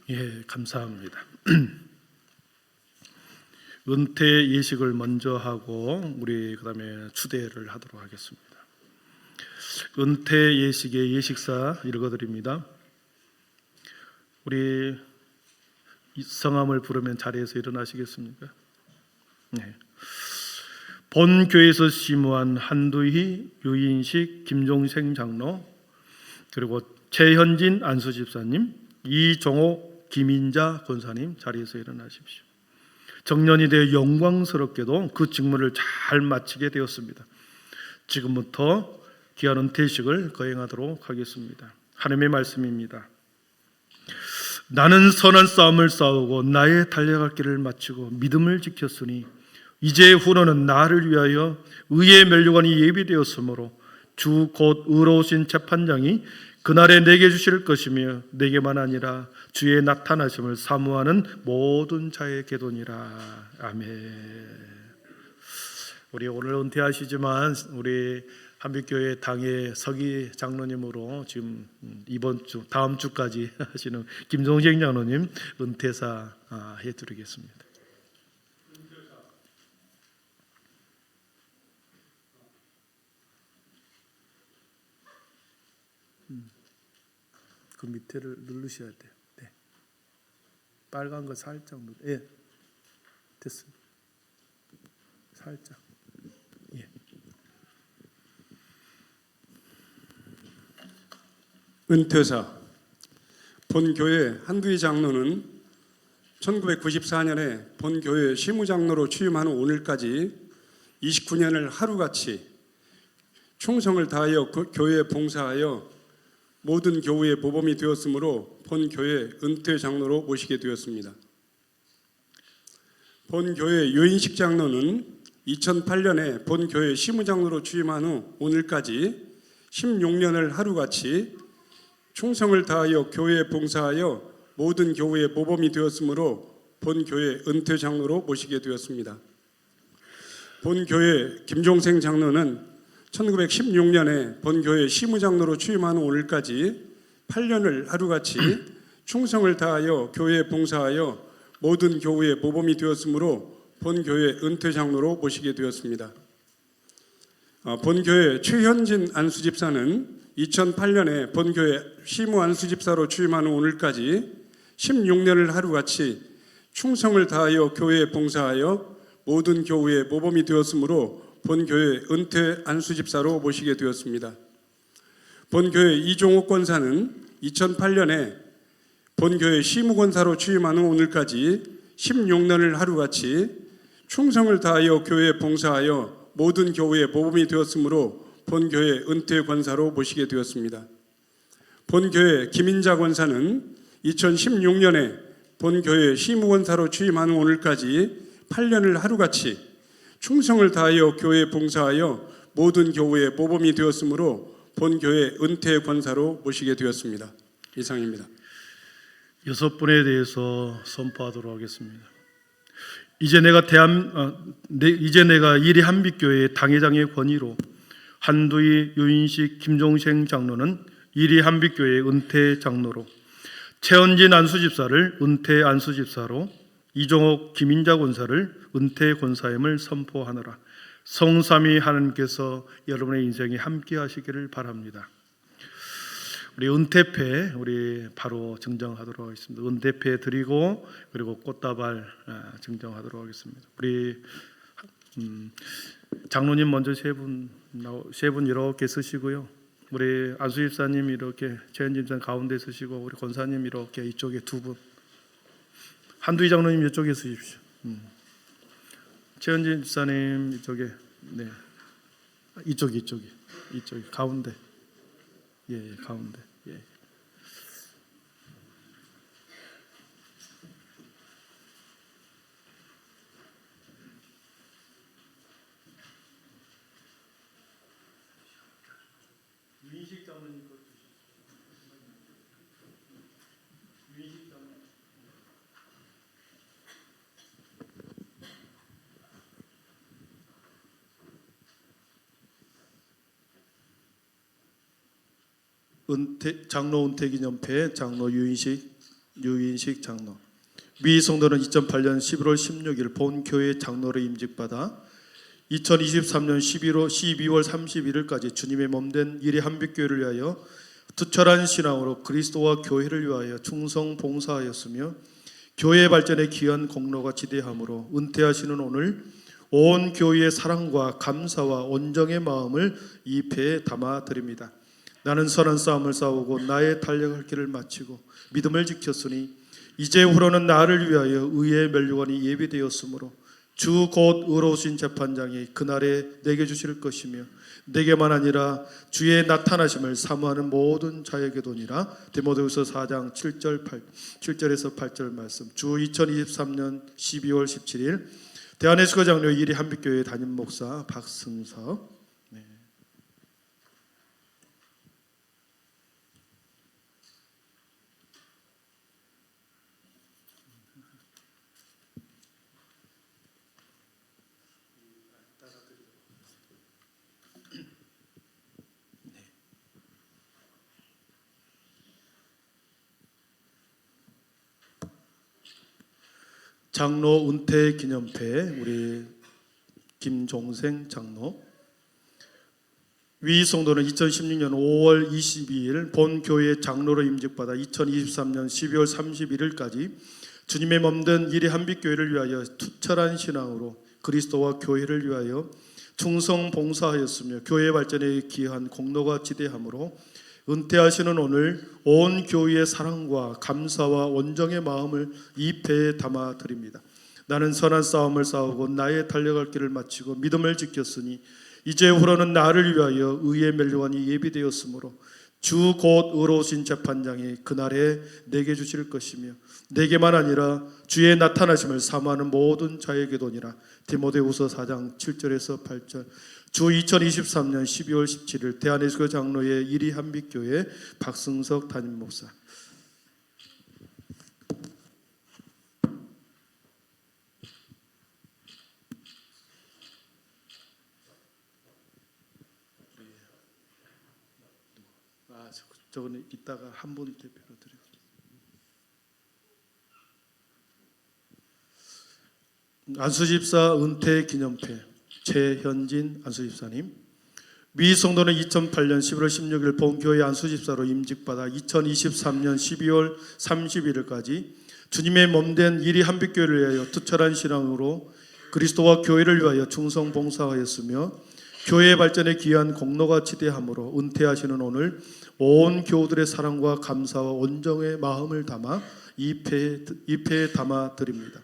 예, 감사합니다. 은퇴 예식을 먼저 하고 우리 그다음에 추대를 하도록 하겠습니다. 은퇴 예식의 예식사 읽어드립니다. 우리 성함을 부르면 자리에서 일어나시겠습니까? 네. 본 교회에서 심우한 한두희, 유인식, 김종생 장로, 그리고 최현진 안수집사님, 이종호 김인자 권사님 자리에서 일어나십시오. 정년이 되어 영광스럽게도 그 직무를 잘 마치게 되었습니다. 지금부터 귀한 은퇴식을 거행하도록 하겠습니다. 하나님의 말씀입니다. 나는 선한 싸움을 싸우고 나의 달려갈 길을 마치고 믿음을 지켰으니 이제 후로는 나를 위하여 의의 면류관이 예비되었으므로 주 곧 의로우신 재판장이 그날에 내게 주실 것이며 내게만 아니라 주의 나타나심을 사모하는 모든 자의 계도니라. 아멘. 우리 오늘 은퇴하시지만 우리 한빛교회 당의 서기 장로님으로 지금 이번 주 다음 주까지 하시는 김종생 장로님 은퇴사 해드리겠습니다. 그 밑에를 누르셔야 돼요. 네. 빨간 거 살짝 누르. 예, 됐습니다. 살짝. 예. 은퇴사 본교회 한두희 장로는 1994년에 본교회 시무장로로 취임한 후 오늘까지 29년을 하루같이 충성을 다하여 교회에 봉사하여 모든 교우의 모범이 되었으므로 본교회 은퇴 장로로 모시게 되었습니다. 본교회 유인식 장로는 2008년에 본교회 시무장로로 취임한 후 오늘까지 16년을 하루같이 충성을 다하여 교회에 봉사하여 모든 교우의 모범이 되었으므로 본교회 은퇴 장로로 모시게 되었습니다. 본교회 김종생 장로는 1916년에 본교회 시무장로로 취임한 후 오늘까지 8년을 하루같이 충성을 다하여 교회에 봉사하여 모든 교우의 모범이 되었으므로 본교회 은퇴 장로로 모시게 되었습니다. 본교회 최현진 안수집사는 2008년에 본교회 시무 안수집사로 취임한 후 오늘까지 16년을 하루같이 충성을 다하여 교회에 봉사하여 모든 교우의 모범이 되었으므로 본교회 은퇴 안수집사로 모시게 되었습니다. 본교회 이종옥 권사는 2008년에 본교회 시무권사로 취임한 후 오늘까지 16년을 하루같이 충성을 다하여 교회에 봉사하여 모든 교우의 모범이 되었으므로 본교회 은퇴 권사로 모시게 되었습니다. 본교회 김인자 권사는 2016년에 본교회 시무권사로 취임한 후 오늘까지 8년을 하루같이 충성을 다하여 교회에 봉사하여 모든 교우의 모범이 되었으므로 본교회 은퇴 권사로 모시게 되었습니다. 이상입니다. 6분에 대해서 선포하도록 하겠습니다. 이제 내가 이리 한빛교회 당회장의 권위로 한두희, 유인식, 김종생 장로는 이리 한빛교회 은퇴 장로로, 최은진 안수집사를 은퇴 안수집사로, 이종옥, 김인자 권사를 은퇴 권사임을 선포하노라. 성삼위 하나님께서 여러분의 인생에 함께 하시기를 바랍니다. 우리 은퇴패 우리 바로 증정하도록 하겠습니다. 은퇴패 드리고 그리고 꽃다발 증정하도록 하겠습니다. 우리 장로님 먼저 세 분 이렇게 쓰시고요. 우리 안수집사님 이렇게 최현진 집사님 가운데 쓰시고 우리 권사님 이렇게 이쪽에 두 분. 한두희 장로님 이쪽에 쓰십시오. 최현진 집사님 이쪽에, 네, 이쪽에 가운데, 예, 가운데, 예. 유인식 장로님 거 주시죠. 유인식 장로님. 장로 은퇴기념패 장로 유인식 장로. 미 성도는 2008년 11월 16일 본교회 장로로 임직받아 2023년 12월 31일까지 주님의 몸된 이리 한빛교회를 위하여 투철한 신앙으로 그리스도와 교회를 위하여 충성 봉사하였으며 교회 발전에 기여한 공로가 지대하므로 은퇴하시는 오늘 온 교회의 사랑과 감사와 온정의 마음을 이 패에 담아 드립니다. 나는 선한 싸움을 싸우고 나의 달려갈 길을 마치고 믿음을 지켰으니 이제후로는 나를 위하여 의의 면류관이 예비되었으므로 주 곧 의로우신 재판장이 그날에 내게 주실 것이며 내게만 아니라 주의 나타나심을 사모하는 모든 자에게도니라. 디모데후서 4장 7절에서 8절 말씀. 주 2023년 12월 17일 대한예수교 장로 1위 한빛교회 담임 목사 박승석. 장로 은퇴 기념패 우리 김종생 장로. 위 성도는 2016년 5월 22일 본 교회 장로로 임직받아 2023년 12월 31일까지 주님의 몸된 일이 한빛교회를 위하여 투철한 신앙으로 그리스도와 교회를 위하여 충성 봉사하였으며 교회 발전에 기여한 공로가 지대하므로 은퇴하시는 오늘 온 교회의 사랑과 감사와 온정의 마음을 이 패에 담아 드립니다. 나는 선한 싸움을 싸우고 나의 달려갈 길을 마치고 믿음을 지켰으니 이제후로는 나를 위하여 의의 면류관이 예비되었으므로 주 곧 의로우신 재판장이 그날에 내게 주실 것이며 내게만 아니라 주의 나타나심을 사모하는 모든 자에게도니라. 디모데후서 4장 7절에서 8절. 주 2023년 12월 17일 대한예수교 장로의 1위 한빛교회 박승석 담임 목사. 저거는 이따가 한 분 대표로 드리고. 안수집사 은퇴 기념패 최현진 안수집사님. 미 성도는 2008년 11월 16일 본교회 안수집사로 임직받아 2023년 12월 31일까지 주님의 몸된 일이 한빛교회를 위하여 투철한 신앙으로 그리스도와 교회를 위하여 충성 봉사하였으며 교회 발전에 기여한 공로가 지대하므로 은퇴하시는 오늘 온 교우들의 사랑과 감사와 온정의 마음을 담아 이 패에 담아 드립니다.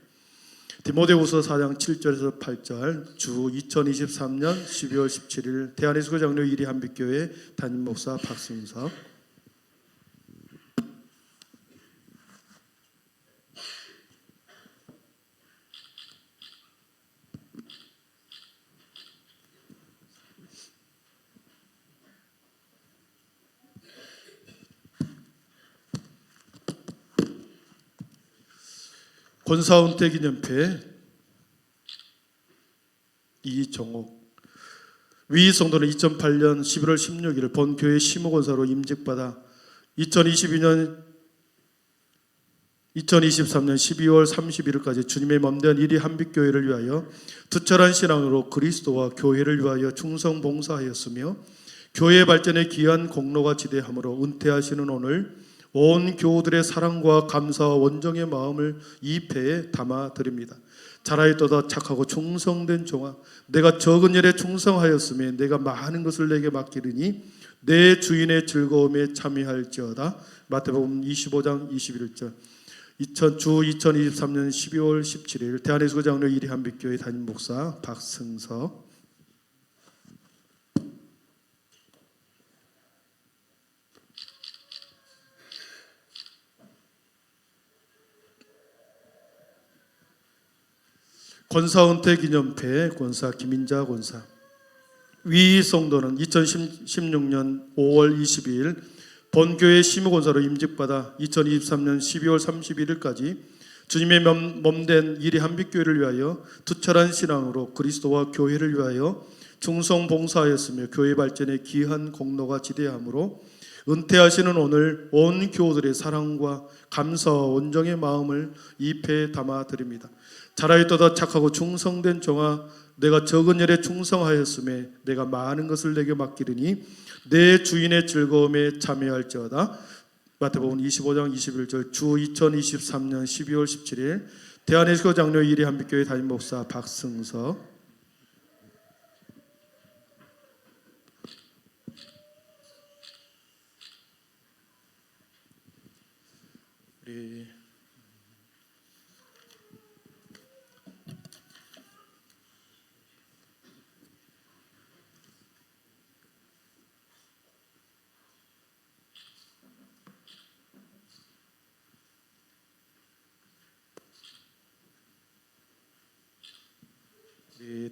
디모데후서 4장 7절에서 8절. 주 2023년 12월 17일 대한예수교 장로 1위 한빛교회 담임 목사 박승석. 권사은퇴 기념패 이정옥. 위 성도는 2008년 11월 16일 본교회 시무권사로 임직받아 2023년 12월 31일까지 주님의 몸된 일이 한빛교회를 위하여 투철한 신앙으로 그리스도와 교회를 위하여 충성 봉사하였으며 교회 발전에 기여한 공로가 지대하므로 은퇴하시는 오늘 온 교우들의 사랑과 감사와 원정의 마음을 이 패에 담아 드립니다. 자라있도다 착하고 충성된 종아, 내가 적은 일에 충성하였으며 내가 많은 것을 내게 맡기르니 내 주인의 즐거움에 참여할지어다. 마태복음 25장 21절. 주 2023년 12월 17일 대한예수교 장로 1위 한빛교회 담임 목사 박승석. 권사은퇴 기념패 권사 김인자 권사. 위 성도는 2016년 5월 22일 본교회 시무권사로 임직받아 2023년 12월 31일까지 주님의 몸된 일이 한빛교회를 위하여 투철한 신앙으로 그리스도와 교회를 위하여 충성 봉사하였으며 교회 발전에 기여한 공로가 지대하므로 은퇴하시는 오늘 온 교우들의 사랑과 감사와 온정의 마음을 이 패에 담아 드립니다. 자라있도다 착하고 충성된 종아, 내가 적은 일에 충성하였음에 내가 많은 것을 내게 맡기르니 내 주인의 즐거움에 참여할지어다. 마태복음 25장 21절. 주 2023년 12월 17일 대한예수교 장로 1위 한빛교회 담임 목사 박승석. 우리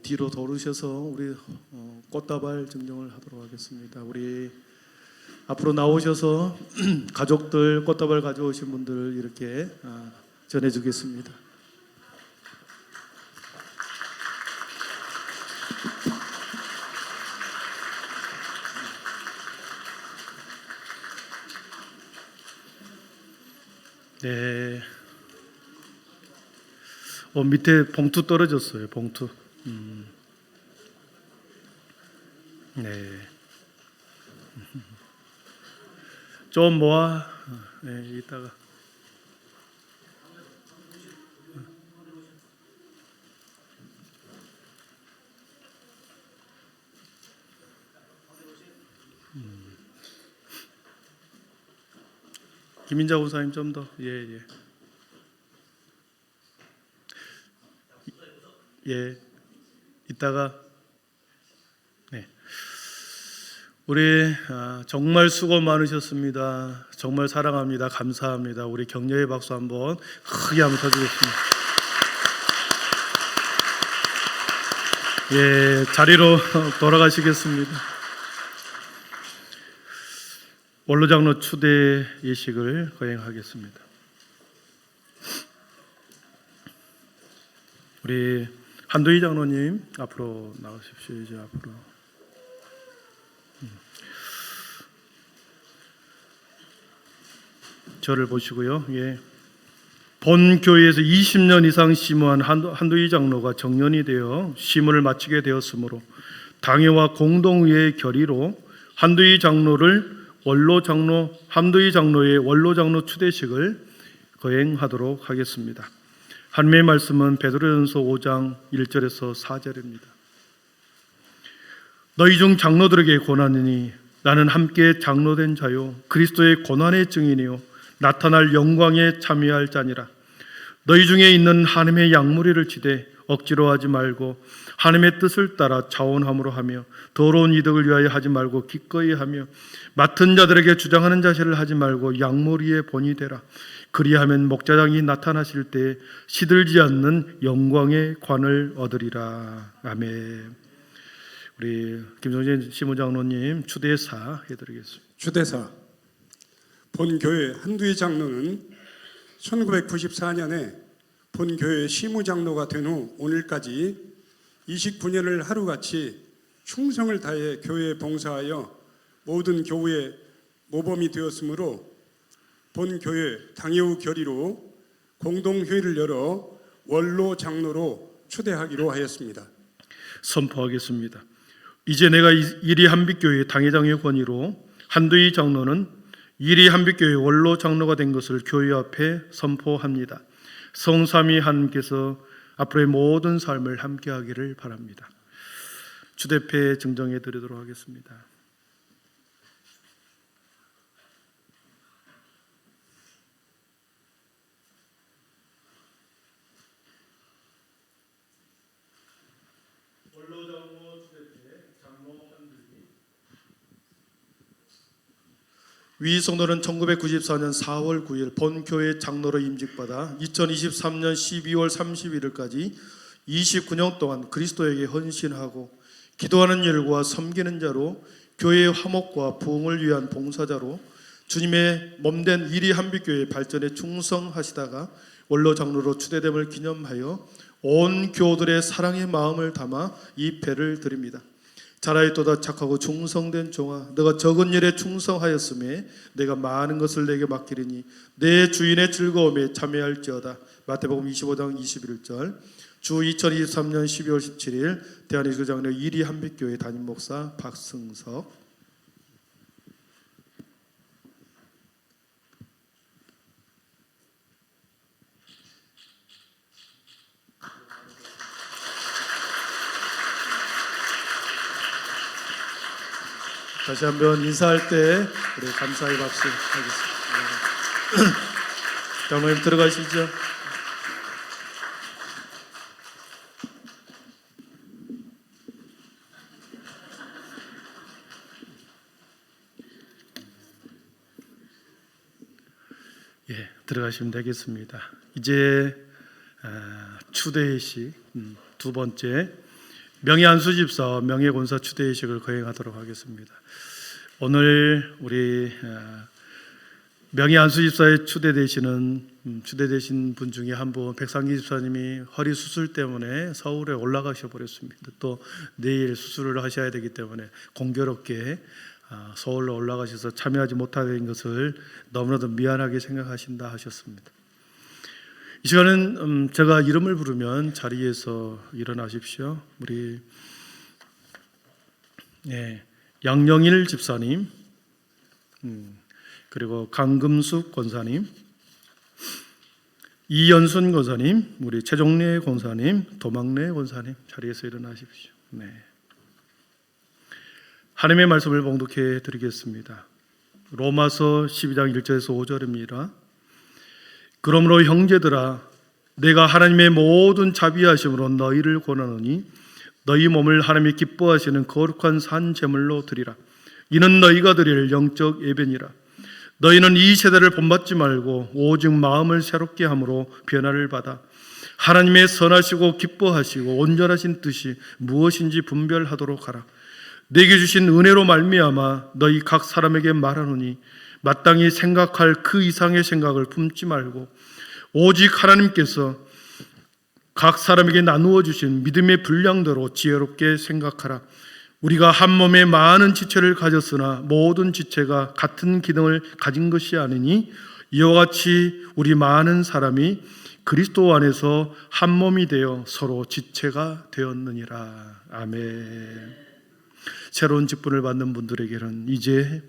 뒤로 돌으셔서 우리 꽃다발 증정을 하도록 하겠습니다. 우리 앞으로 나오셔서 가족들 꽃다발 가져오신 분들 이렇게 전해주겠습니다. 네. 밑에 봉투 떨어졌어요. 봉투. 네. 좀 모아. 네, 이따가. 김인자 우사님 좀 더. 예. 예. 이따가. 네. 우리 정말 수고 많으셨습니다. 정말 사랑합니다. 감사합니다. 우리 격려의 박수 한번 크게 한번 쳐주겠습니다. 예, 자리로 돌아가시겠습니다. 원로장로 추대 예식을 거행하겠습니다. 우리 한도희 장로님 앞으로 나오십시오. 이제 앞으로. 저를 보시고요. 예. 본 교회에서 20년 이상 심무한 한도희 장로가 정년이 되어 심문을 마치게 되었으므로 당회와 공동의회의 결의로 한도희 장로의 원로 장로 추대식을 거행하도록 하겠습니다. 하나님의 말씀은 베드로전서 5장 1절에서 4절입니다. 너희 중 장로들에게 권하느니 나는 함께 장로된 자요 그리스도의 고난의 증인이요 나타날 영광에 참여할 자니라. 너희 중에 있는 하나님의 양무리를 지되 억지로 하지 말고 하나님의 뜻을 따라 자원함으로 하며 더러운 이득을 위하여 하지 말고 기꺼이 하며 맡은 자들에게 주장하는 자세를 하지 말고 양무리의 본이 되라. 그리하면 목자장이 나타나실 때 시들지 않는 영광의 관을 얻으리라. 아멘. 우리 김성진 시무장로님 추대사 해드리겠습니다. 추대사. 본교회 한두희 장로는 1994년에 본교회 시무장로가 된 후 오늘까지 29년을 하루같이 충성을 다해 교회에 봉사하여 모든 교우의 모범이 되었으므로 본교회 당회의 결의로 공동회의를 열어 원로 장로로 초대하기로 하였습니다. 선포하겠습니다. 이제 내가 이리 한빛교회 당회장의 권위로 한두희 장로는 이리 한빛교회 원로 장로가 된 것을 교회 앞에 선포합니다. 성삼위 하나님께서 앞으로의 모든 삶을 함께하기를 바랍니다. 주대패 증정해 드리도록 하겠습니다. 위 성도는 1994년 4월 9일 본교회 장로로 임직받아 2023년 12월 31일까지 29년 동안 그리스도에게 헌신하고 기도하는 일과 섬기는 자로 교회의 화목과 부흥을 위한 봉사자로 주님의 몸된 이리 한빛교회 발전에 충성하시다가 원로 장로로 추대됨을 기념하여 온 교우들의 사랑의 마음을 담아 이 패를 드립니다. 자라있도다 착하고 충성된 종아, 너가 적은 일에 충성하였음에 내가 많은 것을 내게 맡기리니 내 주인의 즐거움에 참여할지어다. 마태복음 25장 21절. 주 2023년 12월 17일 대한예수장로 이리 한빛교회 담임 목사 박승석. 다시 한번 인사할 때 우리 감사의 박수 하겠습니다. 장로님 들어가시죠. 예, 들어가시면 되겠습니다. 이제 추대식 두 번째 명예안수 집사와 명예권사 추대의식을 거행하도록 하겠습니다. 오늘 우리 명예안수 집사에 추대되신 분 중에 한 분, 백상기 집사님이 허리 수술 때문에 서울에 올라가셔 버렸습니다. 또 내일 수술을 하셔야 되기 때문에 공교롭게 서울로 올라가셔서 참여하지 못하게 된 것을 너무나도 미안하게 생각하신다 하셨습니다. 이 시간은 제가 이름을 부르면 자리에서 일어나십시오. 우리 양영일 집사님, 그리고 강금숙 권사님, 이연순 권사님, 우리 최종래 권사님, 도망래 권사님, 자리에서 일어나십시오. 네. 하나님의 말씀을 봉독해 드리겠습니다. 로마서 12장 1절에서 5절입니다. 그러므로 형제들아, 내가 하나님의 모든 자비하심으로 너희를 권하노니 너희 몸을 하나님이 기뻐하시는 거룩한 산 제물로 드리라. 이는 너희가 드릴 영적 예배니라. 너희는 이 세대를 본받지 말고 오직 마음을 새롭게 함으로 변화를 받아 하나님의 선하시고 기뻐하시고 온전하신 뜻이 무엇인지 분별하도록 하라. 내게 주신 은혜로 말미암아 너희 각 사람에게 말하노니 마땅히 생각할 그 이상의 생각을 품지 말고 오직 하나님께서 각 사람에게 나누어 주신 믿음의 분량대로 지혜롭게 생각하라. 우리가 한 몸에 많은 지체를 가졌으나 모든 지체가 같은 기능을 가진 것이 아니니 이와 같이 우리 많은 사람이 그리스도 안에서 한 몸이 되어 서로 지체가 되었느니라. 아멘. 새로운 직분을 받는 분들에게는 이제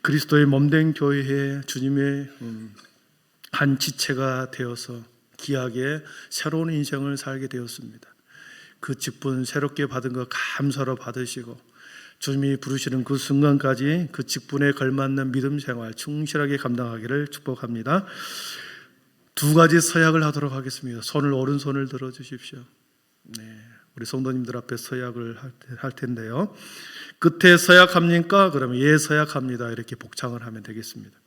그리스도의 몸된 교회에 주님의 한 지체가 되어서 귀하게 새로운 인생을 살게 되었습니다. 그 직분 새롭게 받은 거 감사로 받으시고 주님이 부르시는 그 순간까지 그 직분에 걸맞는 믿음 생활 충실하게 감당하기를 축복합니다. 두 가지 서약을 하도록 하겠습니다. 오른손을 들어 주십시오. 네, 우리 성도님들 앞에 서약을 할 텐데요. 끝에 서약합니까? 그러면 예, 서약합니다. 이렇게 복창을 하면 되겠습니다.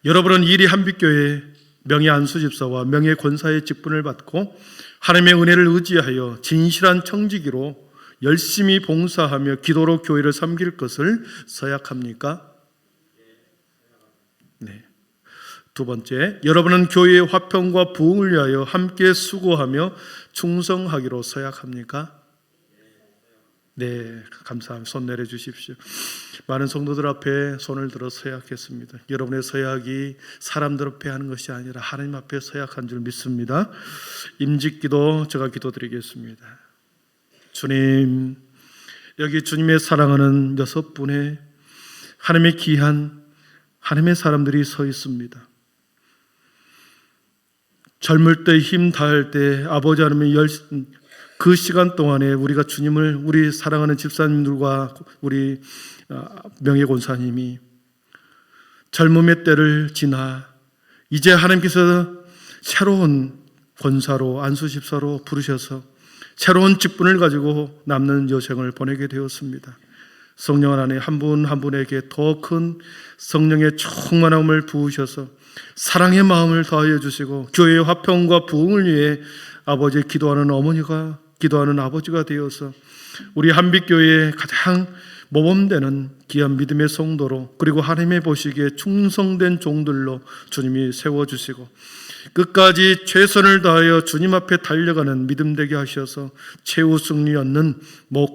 여러분은 이리 한빛교회 명예안수집사와 명예권사의 직분을 받고 하나님의 은혜를 의지하여 진실한 청지기로 열심히 봉사하며 기도로 교회를 섬길 것을 서약합니까? 네. 두 번째, 여러분은 교회의 화평과 부흥을 위하여 함께 수고하며 충성하기로 서약합니까? 네, 감사합니다. 손 내려주십시오. 많은 성도들 앞에 손을 들어 서약했습니다. 여러분의 서약이 사람들 앞에 하는 것이 아니라 하나님 앞에 서약한 줄 믿습니다. 임직기도 제가 기도드리겠습니다. 주님, 여기 주님의 사랑하는 6분의 하나님의 귀한 하나님의 사람들이 서 있습니다. 젊을 때 힘 다할 때 아버지 하나님의 그 시간 동안에 우리가 주님을 우리 사랑하는 집사님들과 우리 명예권사님이 젊음의 때를 지나 이제 하나님께서 새로운 권사로 안수집사로 부르셔서 새로운 직분을 가지고 남는 여생을 보내게 되었습니다. 성령 안에 한 분 한 분에게 더 큰 성령의 충만함을 부으셔서 사랑의 마음을 더하여 주시고 교회의 화평과 부흥을 위해 아버지 기도하는 어머니가 기도하는 아버지가 되어서 우리 한빛교회의 가장 모범되는 귀한 믿음의 성도로 그리고 하나님의 보시기에 충성된 종들로 주님이 세워주시고 끝까지 최선을 다하여 주님 앞에 달려가는 믿음 되게 하셔서 최후 승리 얻는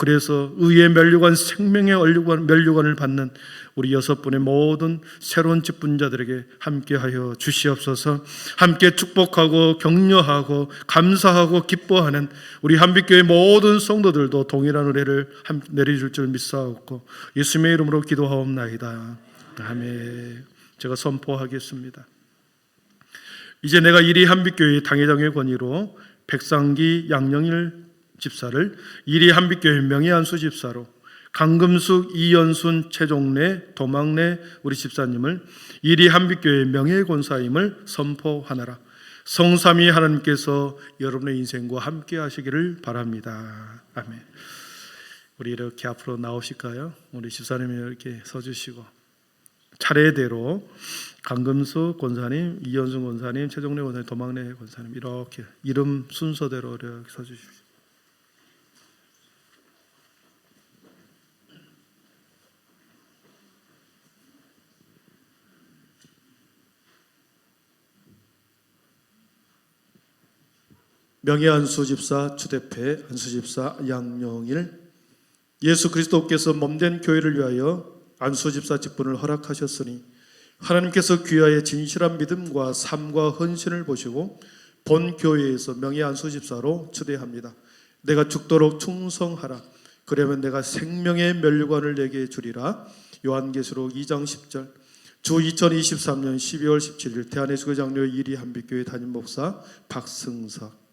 그래서 의의 면류관 생명의 면류관을 받는 우리 6분의 모든 새로운 직분자들에게 함께하여 주시옵소서. 함께 축복하고 격려하고 감사하고 기뻐하는 우리 한빛교회 모든 성도들도 동일한 은혜를 내려줄 줄 믿사옵고 예수님의 이름으로 기도하옵나이다. 아멘. 제가 선포하겠습니다. 이제 내가 이리 한빛교회 당회장의 권위로 백상기 양영일 집사를 이리 한빛교회 명예안수 집사로 강금숙, 이연순, 최종래, 도망래 우리 집사님을 이리 한빛교회 명예권사임을 선포하노라. 성삼위 하나님께서 여러분의 인생과 함께 하시기를 바랍니다. 아멘. 우리 이렇게 앞으로 나오실까요? 우리 집사님이 이렇게 서주시고 차례대로 강금숙 권사님, 이연순 권사님, 최종래 권사님, 도망래 권사님 이렇게 이름 순서대로 이렇게 서주십시오. 명예 안수집사 주대패 안수집사 양영일, 예수 그리스도께서 몸된 교회를 위하여 안수집사 직분을 허락하셨으니 하나님께서 귀하의 진실한 믿음과 삶과 헌신을 보시고 본 교회에서 명예 안수집사로 추대합니다. 내가 죽도록 충성하라. 그러면 내가 생명의 면류관을 내게 주리라. 요한계시록 2장 10절. 주 2023년 12월 17일 대한예수교 장로회 이리 한빛교회 담임 목사 박승석.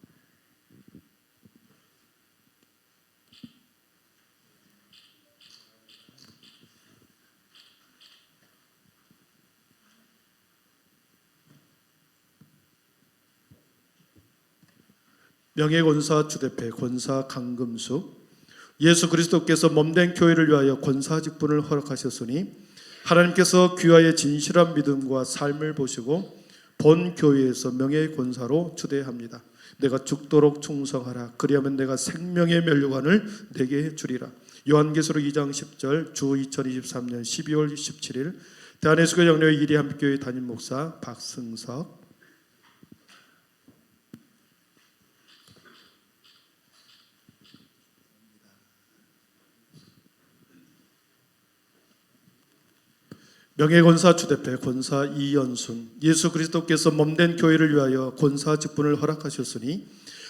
명예권사 주대패 권사 강금숙. 예수 그리스도께서 몸된 교회를 위하여 권사 직분을 허락하셨으니 하나님께서 귀하의 진실한 믿음과 삶을 보시고 본 교회에서 명예의 권사로 추대합니다. 내가 죽도록 충성하라. 그리하면 내가 생명의 면류관을 내게 주리라. 요한계시록 2장 10절. 주 2023년 12월 17일 대한예수교 장로회 이리 한빛교회 담임 목사 박승석. 명예권사 주대패 권사 이연순. 예수 그리스도께서 몸된 교회를 위하여 권사 직분을 허락하셨으니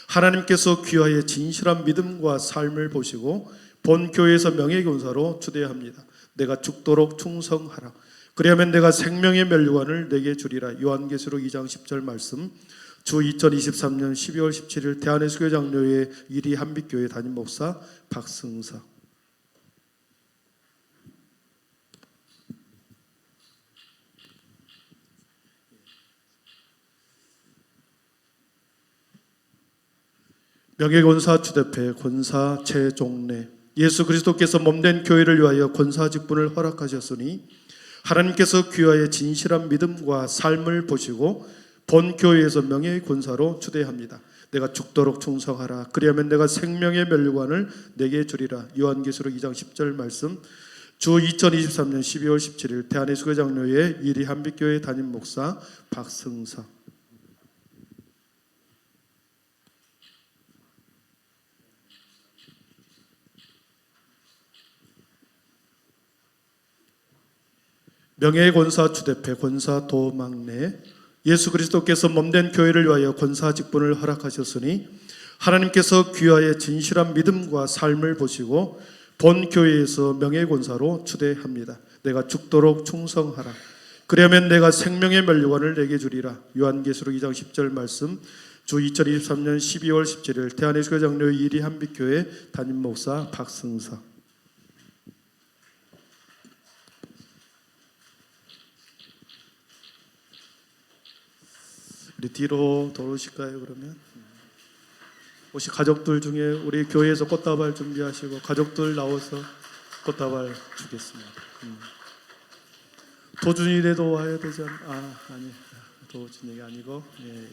하나님께서 귀하의 진실한 믿음과 삶을 보시고 본 교회에서 명예권사로 추대합니다. 내가 죽도록 충성하라. 그리하면 내가 생명의 면류관을 내게 주리라. 요한계시록 2장 10절 말씀. 주 2023년 12월 17일 대한예수교 장로회 이리 한빛교회 담임 목사 박승석. 명예권사 주대패 권사 최종래. 예수 그리스도께서 몸된 교회를 위하여 권사 직분을 허락하셨으니 하나님께서 귀하의 진실한 믿음과 삶을 보시고 본 교회에서 명예의 권사로 추대합니다. 내가 죽도록 충성하라. 그리하면 내가 생명의 면류관을 내게 주리라. 요한계시록 2장 10절 말씀. 주 2023년 12월 17일 대한예수교 장로회 이리 한빛교회 담임 목사 박승석. 명예의 권사 주대패 권사 도막내. 예수 그리스도께서 몸된 교회를 위하여 권사 직분을 허락하셨으니 하나님께서 귀하의 진실한 믿음과 삶을 보시고 본 교회에서 명예의 권사로 추대합니다. 내가 죽도록 충성하라. 그러면 내가 생명의 면류관을 내게 주리라. 요한계시록 2장 10절 말씀. 주 2023년 12월 17일 대한예수교 장로회 이리 한빛교회 담임 목사 박승석. 우리 뒤로 돌으실까요? 그러면 혹시 가족들 중에 우리 교회에서 꽃다발 준비하시고 가족들 나와서 꽃다발 주겠습니다. 도준이라도 와야 되지 않? 아니 도준이 아니고 예.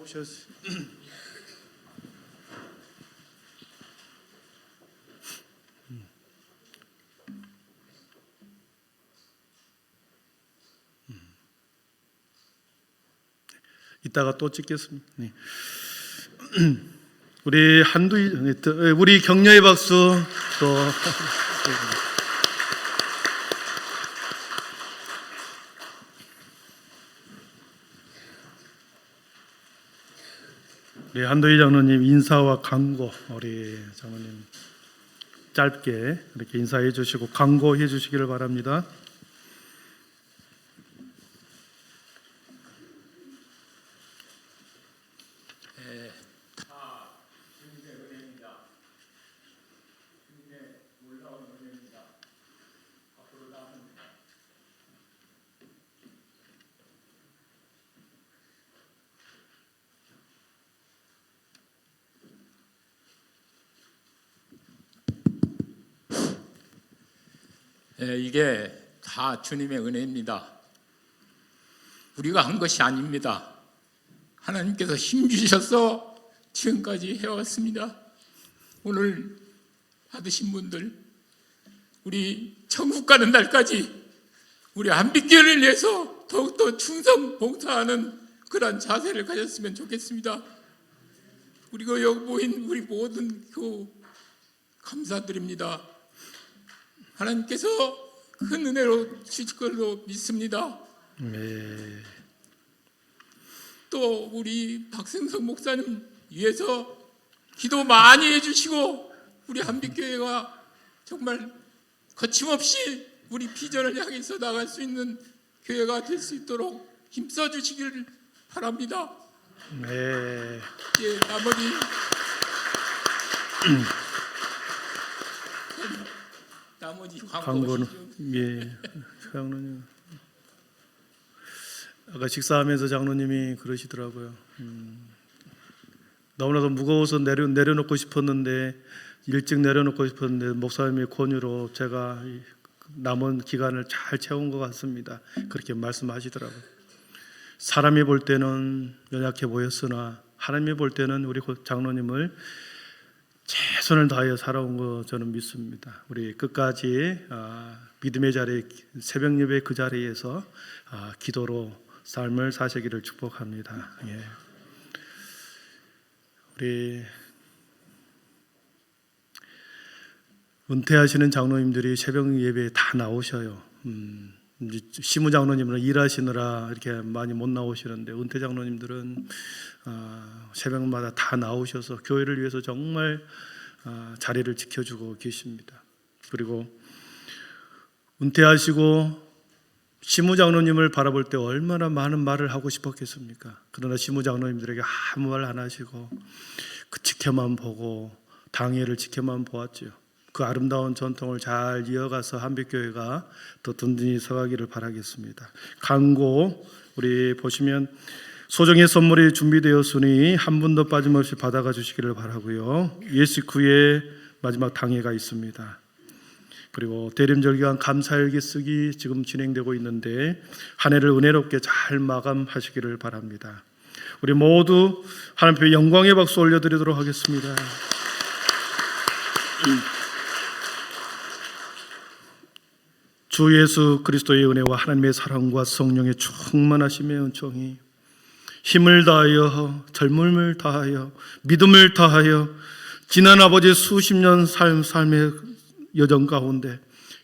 오셨. 이따가 또 찍겠습니다. 네. 우리 격려의 박수 또. 우리 한도희 장로님 인사와 강고 우리 장로님 짧게 이렇게 인사해 주시고 강고해 주시기를 바랍니다. 이게 다 주님의 은혜입니다. 우리가 한 것이 아닙니다. 하나님께서 힘 주셔서 지금까지 해왔습니다. 오늘 받으신 분들 우리 천국 가는 날까지 우리 한빛교회를 위해서 더욱더 충성 봉사하는 그런 자세를 가졌으면 좋겠습니다. 그리고 여기 모인 우리 모든 교우 감사드립니다. 하나님께서 큰 은혜로 주실 걸로 믿습니다. 네. 또 우리 박승석 목사님 위해서 기도 많이 해주시고 우리 한빛교회가 정말 거침없이 우리 비전을 향해서 나갈 수 있는 교회가 될 수 있도록 힘써 주시기를 바랍니다. 네. 예, 나머지 광고는 예, 장로님. 아까 식사하면서 장로님이 그러시더라고요. 너무나도 무거워서 내려놓고 싶었는데 일찍 내려놓고 싶었는데 목사님의 권유로 제가 남은 기간을 잘 채운 것 같습니다. 그렇게 말씀하시더라고요. 사람이 볼 때는 연약해 보였으나 하나님이 볼 때는 우리 장로님을 최선을 다하여 살아온 거 저는 믿습니다. 우리 끝까지 믿음의 자리, 새벽 예배 그 자리에서 기도로 삶을 사시기를 축복합니다. 예. 우리 은퇴하시는 장로님들이 새벽 예배에 다 나오셔요. 시무 장로님은 일하시느라 이렇게 많이 못 나오시는데 은퇴 장로님들은 새벽마다 다 나오셔서 교회를 위해서 정말 자리를 지켜주고 계십니다. 그리고 은퇴하시고 시무 장로님을 바라볼 때 얼마나 많은 말을 하고 싶었겠습니까? 그러나 시무 장로님들에게 아무 말 안 하시고 지켜만 보고 당회를 지켜만 보았죠. 그 아름다운 전통을 잘 이어가서 한빛교회가 더 든든히 서가기를 바라겠습니다. 광고 우리 보시면 소정의 선물이 준비되었으니 한 분도 빠짐없이 받아가 주시기를 바라고요. 예수 후에 마지막 당회가 있습니다. 그리고 대림절기간 감사일기 쓰기 지금 진행되고 있는데 한 해를 은혜롭게 잘 마감하시기를 바랍니다. 우리 모두 하나님 앞에 영광의 박수 올려드리도록 하겠습니다. 주 예수 그리스도의 은혜와 하나님의 사랑과 성령의 충만하심의 은총이 힘을 다하여 젊음을 다하여 믿음을 다하여 지난 아버지의 수십 년 삶의 여정 가운데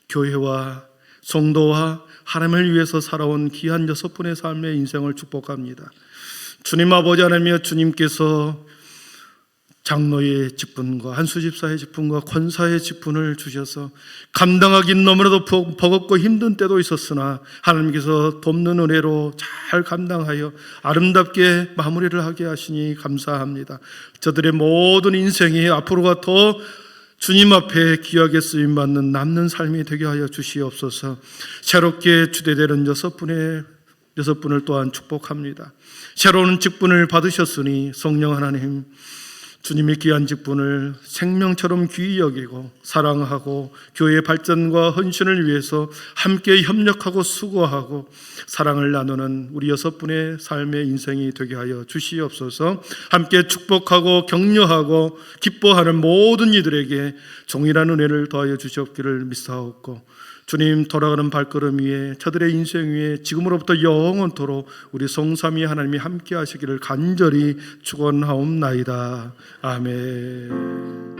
교회와 성도와 하나님을 위해서 살아온 귀한 6분의 삶의 인생을 축복합니다. 주님 아버지 하나님이여, 주님께서 장로의 직분과 한수 집사의 직분과 권사의 직분을 주셔서 감당하기 너무나도 버겁고 힘든 때도 있었으나 하나님께서 돕는 은혜로 잘 감당하여 아름답게 마무리를 하게 하시니 감사합니다. 저들의 모든 인생이 앞으로가 더 주님 앞에 귀하게 쓰임받는 남는 삶이 되게 하여 주시옵소서. 새롭게 주대되는 6분을 또한 축복합니다. 새로운 직분을 받으셨으니 성령 하나님, 주님의 귀한 직분을 생명처럼 귀히 여기고 사랑하고 교회의 발전과 헌신을 위해서 함께 협력하고 수고하고 사랑을 나누는 우리 6분의 삶의 인생이 되게 하여 주시옵소서. 함께 축복하고 격려하고 기뻐하는 모든 이들에게 종일한 은혜를 더하여 주시옵기를 믿사옵고, 주님 돌아가는 발걸음 위에 저들의 인생 위에 지금으로부터 영원토록 우리 성삼위 하나님이 함께 하시기를 간절히 축원하옵나이다. 아멘.